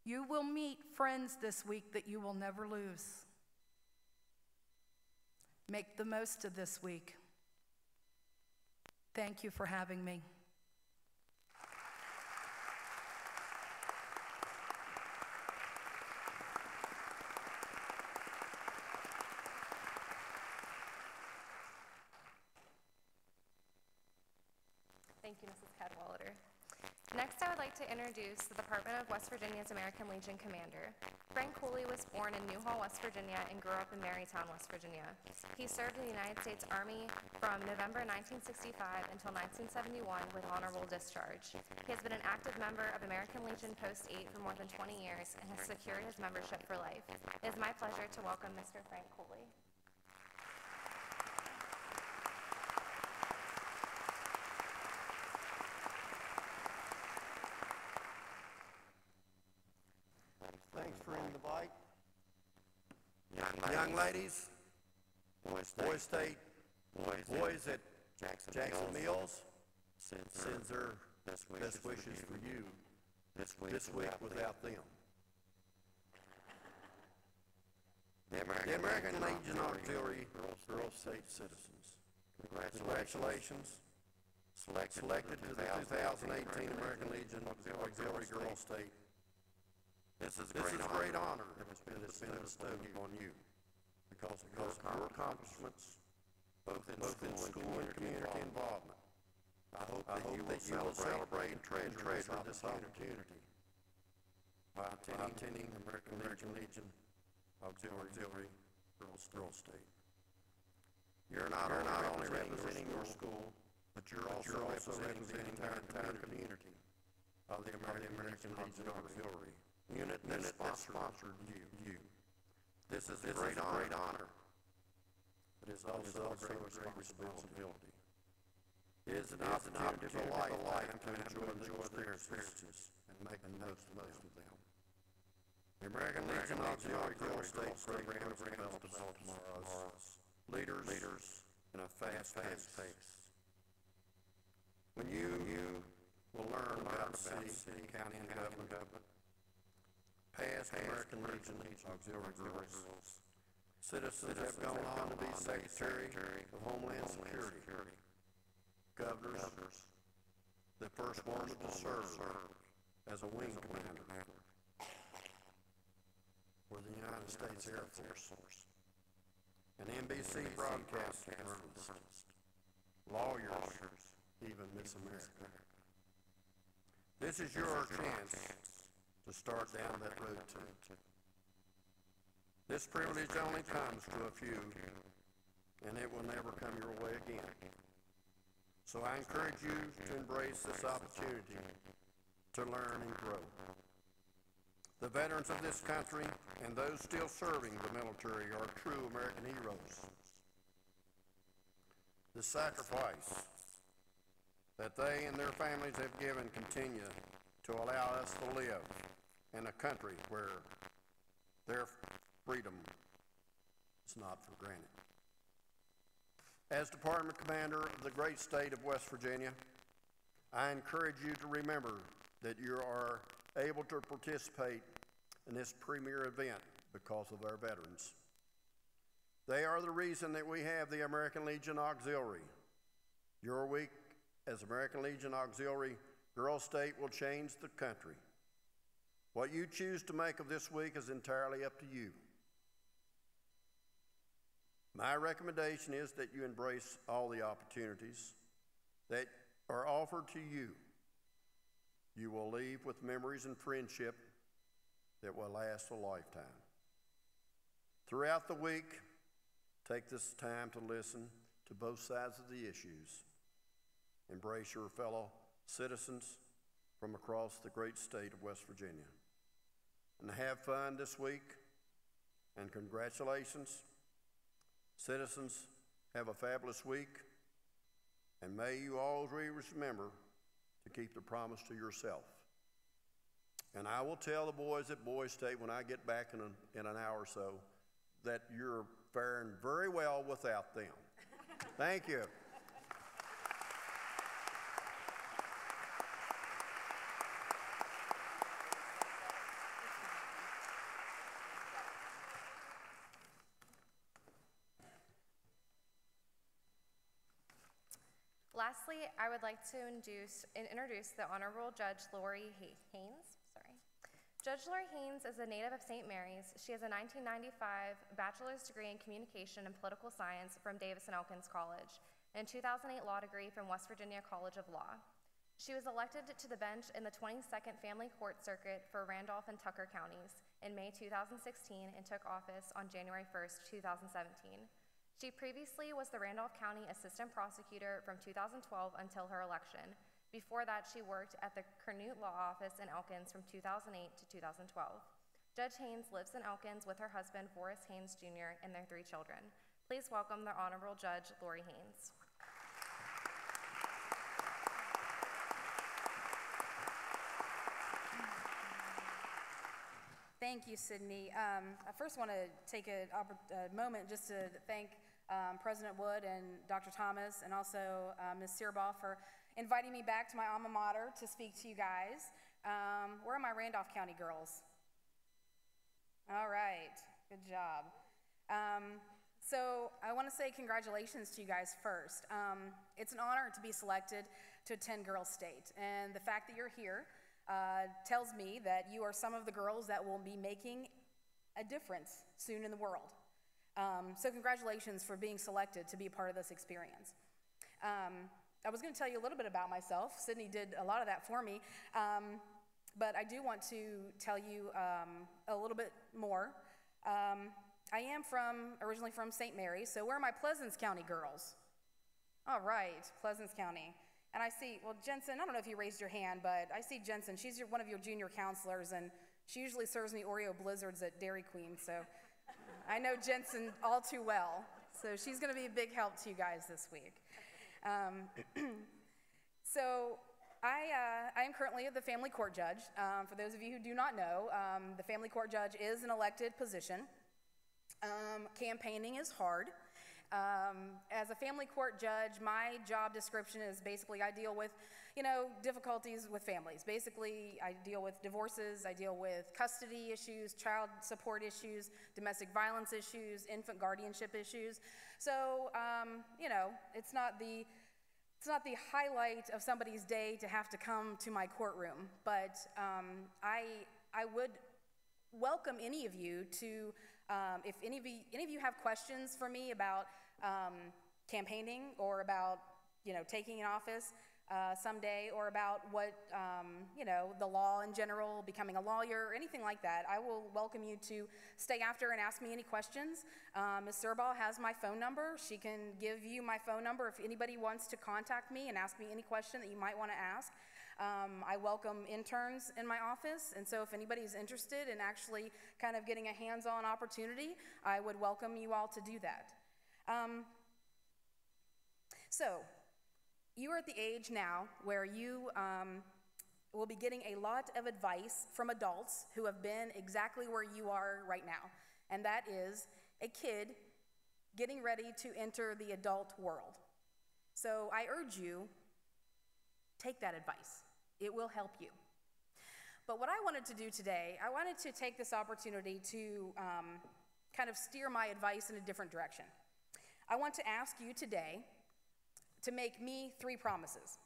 You will meet friends this week that you will never lose. Make the most of this week. Thank you for having me. Thank you, Mrs. Cadwallader. Next, I would like to introduce the Department of West Virginia's American Legion Commander. Frank Cooley was born in Newhall, West Virginia, and grew up in Marytown, West Virginia. He served in the United States Army from November 1965 until 1971 with honorable discharge. He has been an active member of American Legion Post 8 for more than 20 years and has secured his membership for life. It is my pleasure to welcome Mr. Frank Cooley. Thanks for the invite. Young ladies, Boys State, boys at Jackson Mills sends their best wishes for you this week without them. The American Legion Auxiliary Girls State citizens, congratulations. Selected to the 2018 American Legion Auxiliary Girls State. This is a great honor that has been bestowed on you because of your accomplishments, both in school and community involvement. I hope that you will celebrate and treasure this opportunity by attending the American Legion Auxiliary Girls State. You're not only representing your school, but you're also representing the entire community of the American Legion Auxiliary unit that sponsored you. This is a great honor, but it's also a great responsibility. It is an opportunity for life to enjoy their experiences and make the most of them. The American Legion Auxiliary Girls State program develops tomorrow's leaders in a fast pace. When you will learn about city, county, and government, past American Legion Auxiliary Girls citizens have gone on to be Secretary of Homeland Security, governors, the first ones to serve as a wing commander for the United States Air Force, an NBC broadcast journalist, lawyers, even Miss America. This is your chance to start down that road too. This privilege only comes to a few, and it will never come your way again. So I encourage you to embrace this opportunity to learn and grow. The veterans of this country and those still serving the military are true American heroes. The sacrifice that they and their families have given continue to allow us to live in a country where their freedom is not for granted. As Department Commander of the great state of West Virginia, I encourage you to remember that you are able to participate in this premier event because of our veterans. They are the reason that we have the American Legion Auxiliary. Your week as American Legion Auxiliary Girls State will change the country. What you choose to make of this week is entirely up to you. My recommendation is that you embrace all the opportunities that are offered to you. You will leave with memories and friendship that will last a lifetime. Throughout the week, take this time to listen to both sides of the issues. Embrace your fellow citizens from across the great state of West Virginia. And have fun this week, and congratulations. Citizens, have a fabulous week, and may you always remember to keep the promise to yourself. And I will tell the boys at Boys State when I get back in an hour or so that you're faring very well without them. Thank you. Lastly, I would like to introduce the Honorable Judge Lori Haynes. Judge Lori Haynes is a native of St. Mary's. She has a 1995 bachelor's degree in communication and political science from Davis and Elkins College and a 2008 law degree from West Virginia College of Law. She was elected to the bench in the 22nd Family Court Circuit for Randolph and Tucker counties in May 2016 and took office on January 1st, 2017. She previously was the Randolph County Assistant Prosecutor from 2012 until her election. Before that, she worked at the Canute Law Office in Elkins from 2008 to 2012. Judge Haynes lives in Elkins with her husband, Forrest Haynes Jr., and their 3 children. Please welcome the Honorable Judge Lori Haynes. Thank you, Sydney. I first want to take a moment just to thank President Wood and Dr. Thomas and also Ms. Searbaugh for inviting me back to my alma mater to speak to you guys. Where are my Randolph County girls? All right, good job. So I want to say congratulations to you guys first. It's an honor to be selected to attend Girls State, and the fact that you're here tells me that you are some of the girls that will be making a difference soon in the world. So congratulations for being selected to be a part of this experience. I was going to tell you a little bit about myself. Sydney did a lot of that for me, but I do want to tell you a little bit more I am originally from St. Mary's, so where are my Pleasants County girls? All right, Pleasants County. And I see, well, Jensen, I don't know if you raised your hand, but I see Jensen. She's one of your junior counselors, and she usually serves me Oreo Blizzards at Dairy Queen, so I know Jensen all too well. So she's going to be a big help to you guys this week. So I am currently the family court judge. For those of you who do not know, the family court judge is an elected position. Campaigning is hard. As a family court judge, my job description is basically I deal with, difficulties with families. Basically, I deal with divorces, I deal with custody issues, child support issues, domestic violence issues, infant guardianship issues. So, it's not the highlight of somebody's day to have to come to my courtroom, but I would welcome any of you to, if any of you have questions for me about campaigning or about, taking an office someday, or about what, the law in general, becoming a lawyer, or anything like that, I will welcome you to stay after and ask me any questions. Ms. Serbaugh has my phone number. She can give you my phone number if anybody wants to contact me and ask me any question that you might want to ask. I welcome interns in my office, and so if anybody's interested in actually kind of getting a hands-on opportunity, I would welcome you all to do that. So, you are at the age now where you will be getting a lot of advice from adults who have been exactly where you are right now, and that is a kid getting ready to enter the adult world. So I urge you, take that advice. It will help you. But what I wanted to do today, I wanted to take this opportunity to kind of steer my advice in a different direction. I want to ask you today to make me 3 promises.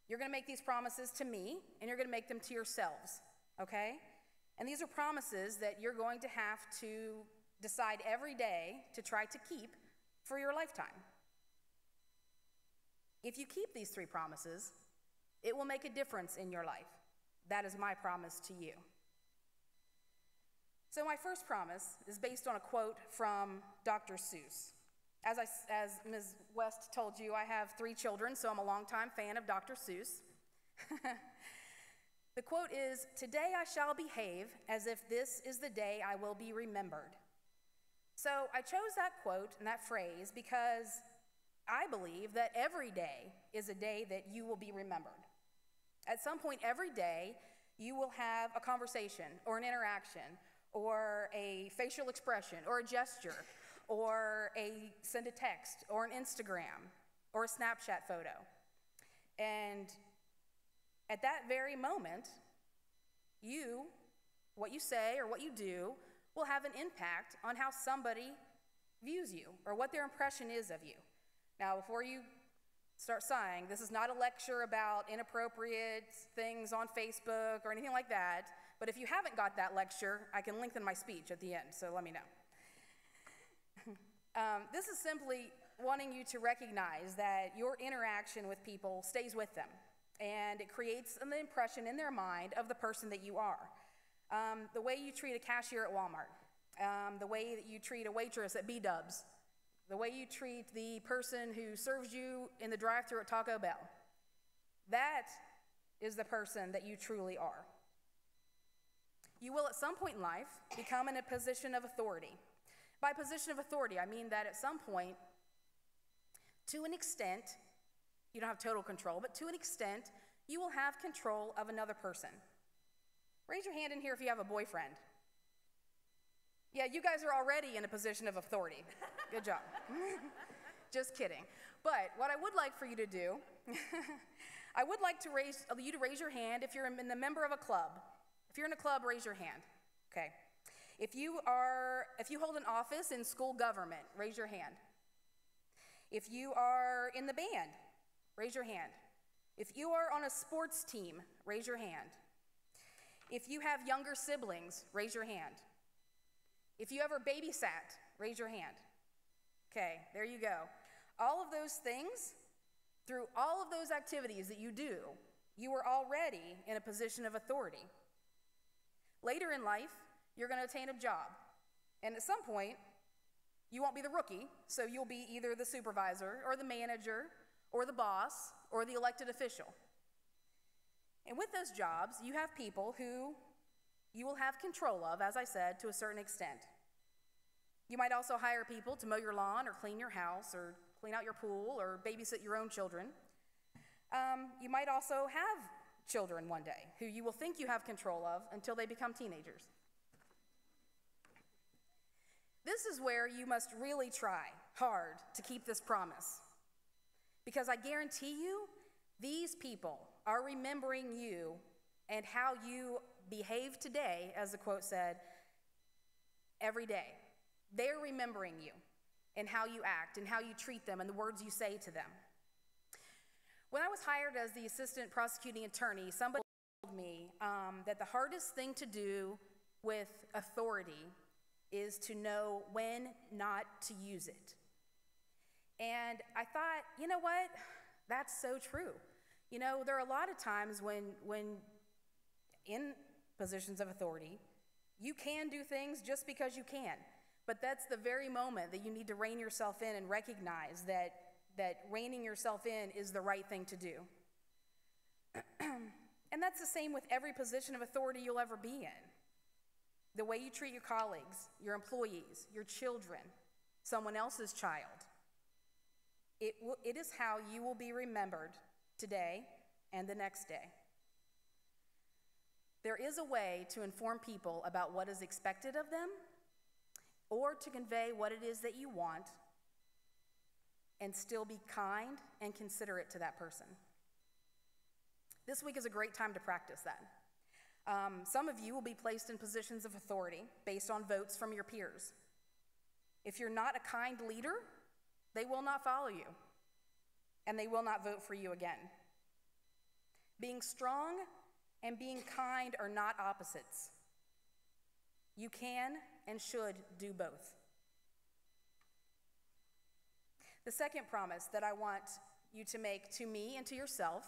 You're going to make these promises to me, and you're going to make them to yourselves, okay? And these are promises that you're going to have to decide every day to try to keep for your lifetime. If you keep these 3 promises, it will make a difference in your life. That is my promise to you. So my first promise is based on a quote from Dr. Seuss. As Ms. West told you, I have 3 children, so I'm a longtime fan of Dr. Seuss. The quote is, "Today I shall behave as if this is the day I will be remembered." So I chose that quote and that phrase because I believe that every day is a day that you will be remembered. At some point every day, you will have a conversation or an interaction or a facial expression or a gesture or send a text or an Instagram or a Snapchat photo. And at that very moment, what you say or what you do will have an impact on how somebody views you or what their impression is of you. Now, before you start sighing, this is not a lecture about inappropriate things on Facebook or anything like that, but if you haven't got that lecture, I can lengthen my speech at the end, so let me know. This is simply wanting you to recognize that your interaction with people stays with them, and it creates an impression in their mind of the person that you are. The way you treat a cashier at Walmart, the way that you treat a waitress at B-Dubs, the way you treat the person who serves you in the drive-thru at Taco Bell, that is the person that you truly are. You will at some point in life become in a position of authority. By position of authority, I mean that at some point, to an extent, you don't have total control, but to an extent, you will have control of another person. Raise your hand in here if you have a boyfriend. Yeah, you guys are already in a position of authority. Good job. Just kidding. But what I would like for you to do, I would like to you to raise your hand if you're a member of a club. If you're in a club, raise your hand. Okay. If you hold an office in school government, raise your hand. If you are in the band, raise your hand. If you are on a sports team, raise your hand. If you have younger siblings, raise your hand. If you ever babysat, raise your hand. Okay, there you go. All of those things, through all of those activities that you do, you are already in a position of authority. Later in life, you're going to attain a job. And at some point, you won't be the rookie, so you'll be either the supervisor or the manager or the boss or the elected official. And with those jobs, you have people who you will have control of, as I said, to a certain extent. You might also hire people to mow your lawn or clean your house or clean out your pool or babysit your own children. You might also have children one day who you will think you have control of until they become teenagers. This is where you must really try hard to keep this promise. Because I guarantee you, these people are remembering you and how you behave today, as the quote said, every day. They're remembering you and how you act and how you treat them and the words you say to them. When I was hired as the assistant prosecuting attorney, somebody told me that the hardest thing to do with authority is to know when not to use it. And I thought, you know what? That's so true. You know, there are a lot of times when in positions of authority, you can do things just because you can. But that's the very moment that you need to rein yourself in and recognize that reining yourself in is the right thing to do. And that's the same with every position of authority you'll ever be in. The way you treat your colleagues, your employees, your children, someone else's child. It is how you will be remembered today and the next day. There is a way to inform people about what is expected of them or to convey what it is that you want and still be kind and considerate to that person. This week is a great time to practice that. Some of you will be placed in positions of authority based on votes from your peers. If you're not a kind leader, they will not follow you, and they will not vote for you again. Being strong and being kind are not opposites. You can and should do both. The second promise that I want you to make to me and to yourself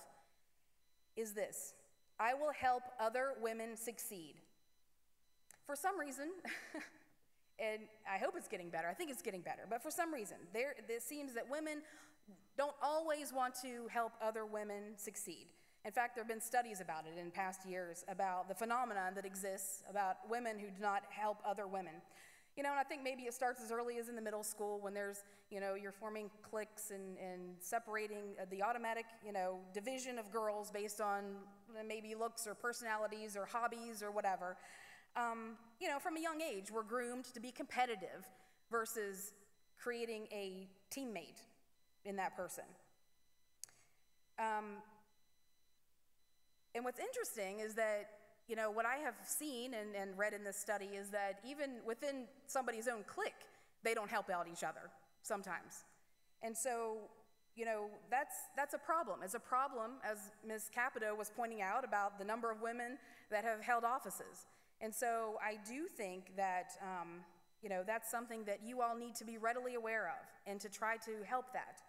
is this: I will help other women succeed. For some reason, and I hope it's getting better, I think it's getting better, but for some reason, it seems that women don't always want to help other women succeed. In fact, there have been studies about it in past years about the phenomenon that exists about women who do not help other women. You know, and I think maybe it starts as early as in the middle school when there's, you know, you're forming cliques and separating the automatic, you know, division of girls based on maybe looks or personalities or hobbies or whatever. You know, from a young age, we're groomed to be competitive versus creating a teammate in that person. And what's interesting is that, you know, what I have seen and read in this study is that even within somebody's own clique, they don't help out each other sometimes. And so, you know, that's a problem. It's a problem, as Ms. Capito was pointing out, about the number of women that have held offices. And so I do think that, you know, that's something that you all need to be readily aware of and to try to help that.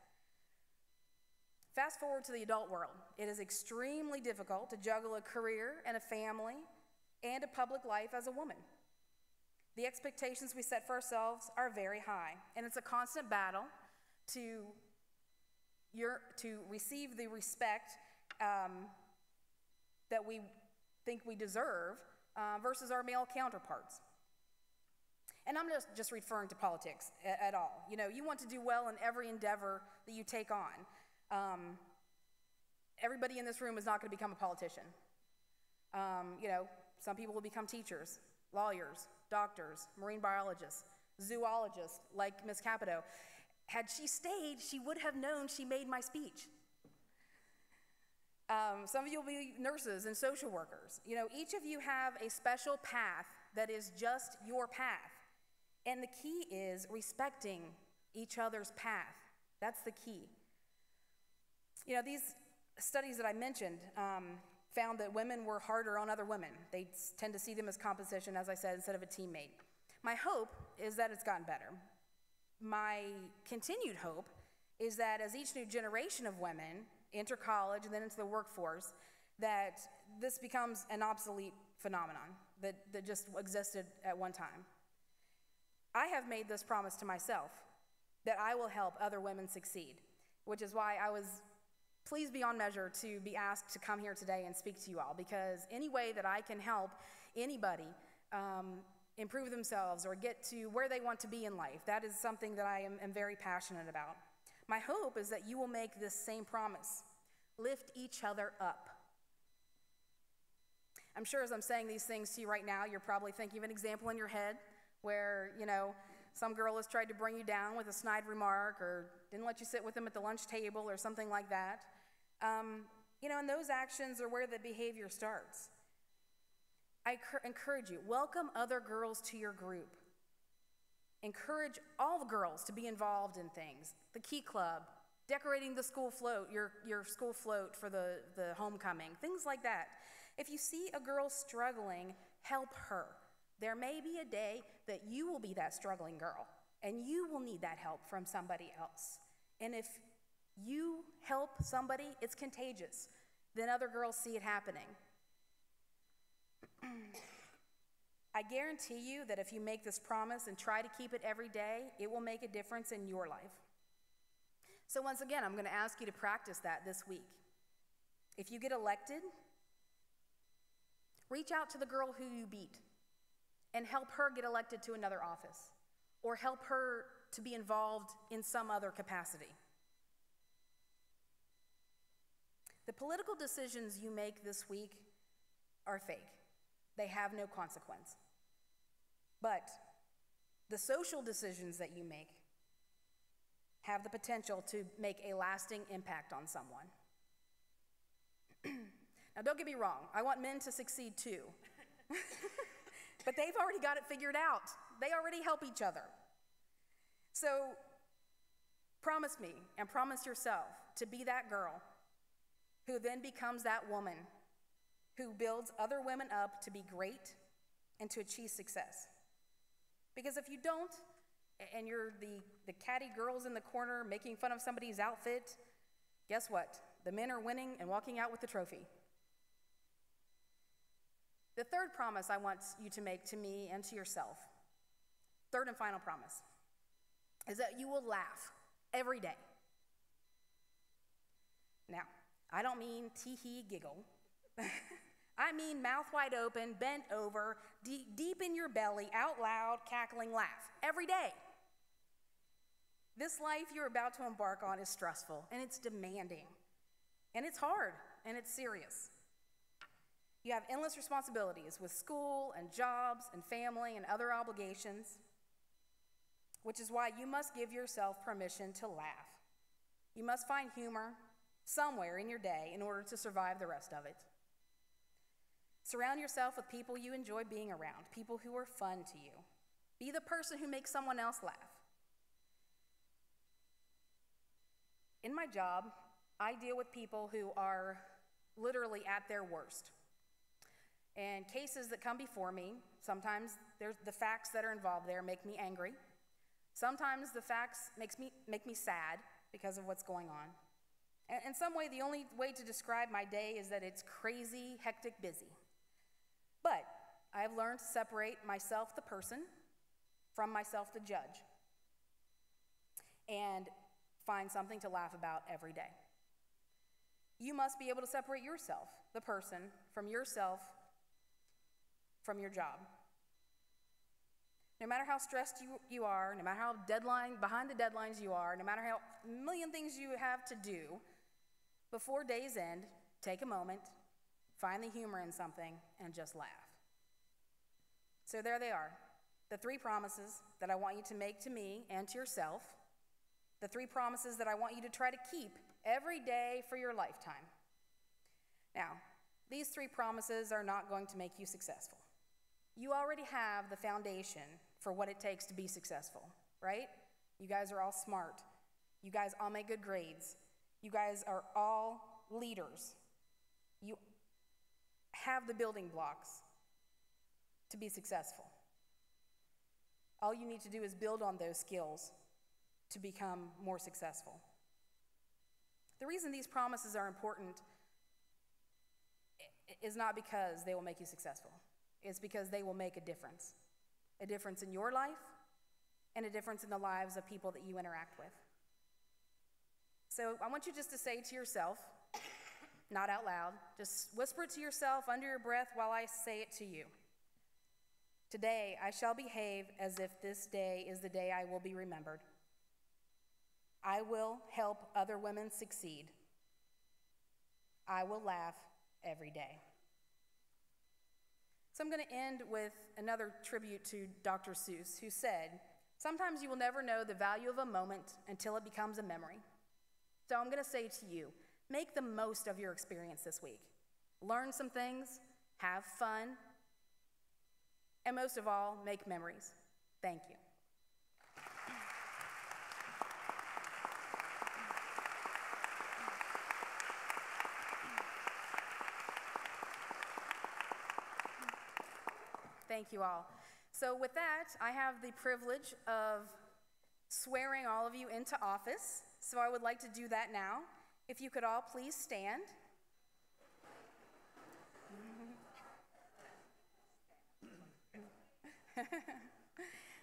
Fast forward to the adult world. It is extremely difficult to juggle a career and a family and a public life as a woman. The expectations we set for ourselves are very high, and it's a constant battle to receive the respect that we think we deserve versus our male counterparts. And I'm just referring to politics at all. You know, you want to do well in every endeavor that you take on. Everybody in this room is not going to become a politician. You know, some people will become teachers, lawyers, doctors, marine biologists, zoologists, like Ms. Capito. Had she stayed, she would have known she made my speech. Some of you will be nurses and social workers. You know, each of you have a special path that is just your path. And the key is respecting each other's path. That's the key. You know, these studies that I mentioned found that women were harder on other women. They tend to see them as competition, as I said, instead of a teammate. My hope is that it's gotten better. My continued hope is that as each new generation of women enter college and then into the workforce, that this becomes an obsolete phenomenon that just existed at one time. I have made this promise to myself that I will help other women succeed, which is why I was pleased beyond measure to be asked to come here today and speak to you all, because any way that I can help anybody improve themselves or get to where they want to be in life, that is something that I am very passionate about. My hope is that you will make this same promise. Lift each other up. I'm sure as I'm saying these things to you right now, you're probably thinking of an example in your head where, some girl has tried to bring you down with a snide remark or didn't let you sit with them at the lunch table or something like that. And those actions are where the behavior starts. I encourage you, welcome other girls to your group. Encourage all the girls to be involved in things. The Key Club, decorating the school float, your school float for the homecoming, things like that. If you see a girl struggling, help her. There may be a day that you will be that struggling girl, and you will need that help from somebody else. And if you help somebody, it's contagious. Then other girls see it happening. I guarantee you that if you make this promise and try to keep it every day, it will make a difference in your life. So once again, I'm going to ask you to practice that this week. If you get elected, reach out to the girl who you beat and help her get elected to another office, or help her to be involved in some other capacity. The political decisions you make this week are fake. They have no consequence. But the social decisions that you make have the potential to make a lasting impact on someone. Now, don't get me wrong. I want men to succeed too. But they've already got it figured out. They already help each other. So promise me and promise yourself to be that girl who then becomes that woman who builds other women up to be great and to achieve success. Because if you don't, and you're the catty girls in the corner making fun of somebody's outfit, guess what? The men are winning and walking out with the trophy. The third promise I want you to make to me and to yourself, third and final promise, is that you will laugh every day. Now, I don't mean tee-hee giggle. I mean mouth wide open, bent over, deep in your belly, out loud, cackling laugh every day. This life you're about to embark on is stressful, and it's demanding, and it's hard, and it's serious. You have endless responsibilities with school and jobs and family and other obligations, which is why you must give yourself permission to laugh. You must find humor somewhere in your day in order to survive the rest of it. Surround yourself with people you enjoy being around, people who are fun to you. Be the person who makes someone else laugh. In my job, I deal with people who are literally at their worst. And cases that come before me, sometimes the facts that are involved there make me angry. Sometimes the facts make me sad because of what's going on. And in some way, the only way to describe my day is that it's crazy, hectic, busy. But I have learned to separate myself, the person, from myself, the judge, and find something to laugh about every day. You must be able to separate yourself, the person, from yourself, from your job. No matter how stressed you are, no matter how behind the deadlines you are, no matter how million things you have to do, before day's end, take a moment, find the humor in something, and just laugh. So there they are, the 3 promises that I want you to make to me and to yourself, the 3 promises that I want you to try to keep every day for your lifetime. Now, these 3 promises are not going to make you successful. You already have the foundation for what it takes to be successful, right? You guys are all smart. You guys all make good grades. You guys are all leaders. You have the building blocks to be successful. All you need to do is build on those skills to become more successful. The reason these promises are important is not because they will make you successful. It's because they will make a difference in your life and a difference in the lives of people that you interact with. So I want you just to say to yourself, not out loud, just whisper it to yourself under your breath while I say it to you. Today, I shall behave as if this day is the day I will be remembered. I will help other women succeed. I will laugh every day. So I'm going to end with another tribute to Dr. Seuss, who said, sometimes you will never know the value of a moment until it becomes a memory. So I'm going to say to you, make the most of your experience this week. Learn some things, have fun, and most of all, make memories. Thank you. Thank you all. So with that, I have the privilege of swearing all of you into office. So I would like to do that now. If you could all please stand.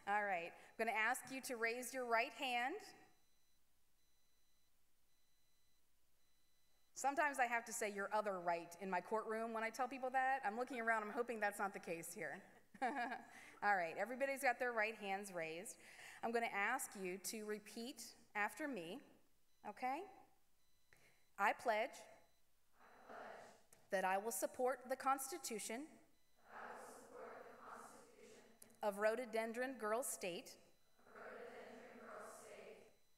All right, I'm going to ask you to raise your right hand. Sometimes I have to say your other right in my courtroom when I tell people that. I'm looking around, I'm hoping that's not the case here. All right, everybody's got their right hands raised. I'm going to ask you to repeat after me, okay? I pledge that I will support the Constitution of Rhododendron Girls State,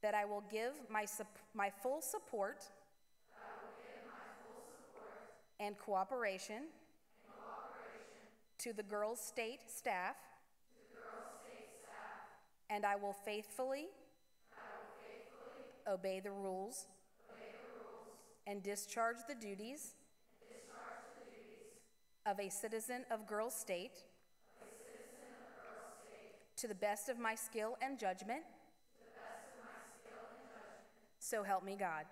that I will give my full support and cooperation to the Girls State staff, and I will faithfully obey the rules and discharge the duties of a citizen of Girls State to the best of my skill and judgment. So help me God.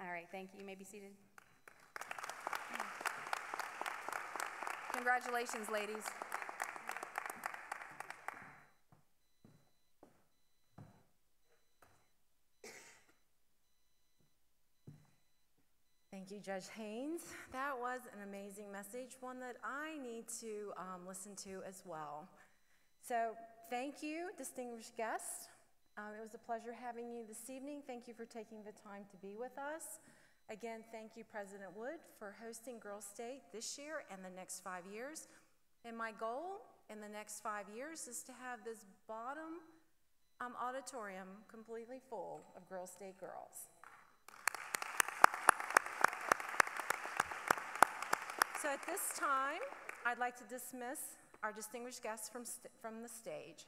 All right, thank you. You may be seated. Congratulations, ladies. Thank you, Judge Haynes. That was an amazing message, one that I need to listen to as well. So thank you, distinguished guests. It was a pleasure having you this evening. Thank you for taking the time to be with us. Again, thank you, President Wood, for hosting Girls State this year and the next 5 years. And my goal in the next 5 years is to have this bottom auditorium completely full of Girls State girls. So at this time, I'd like to dismiss our distinguished guests from the stage.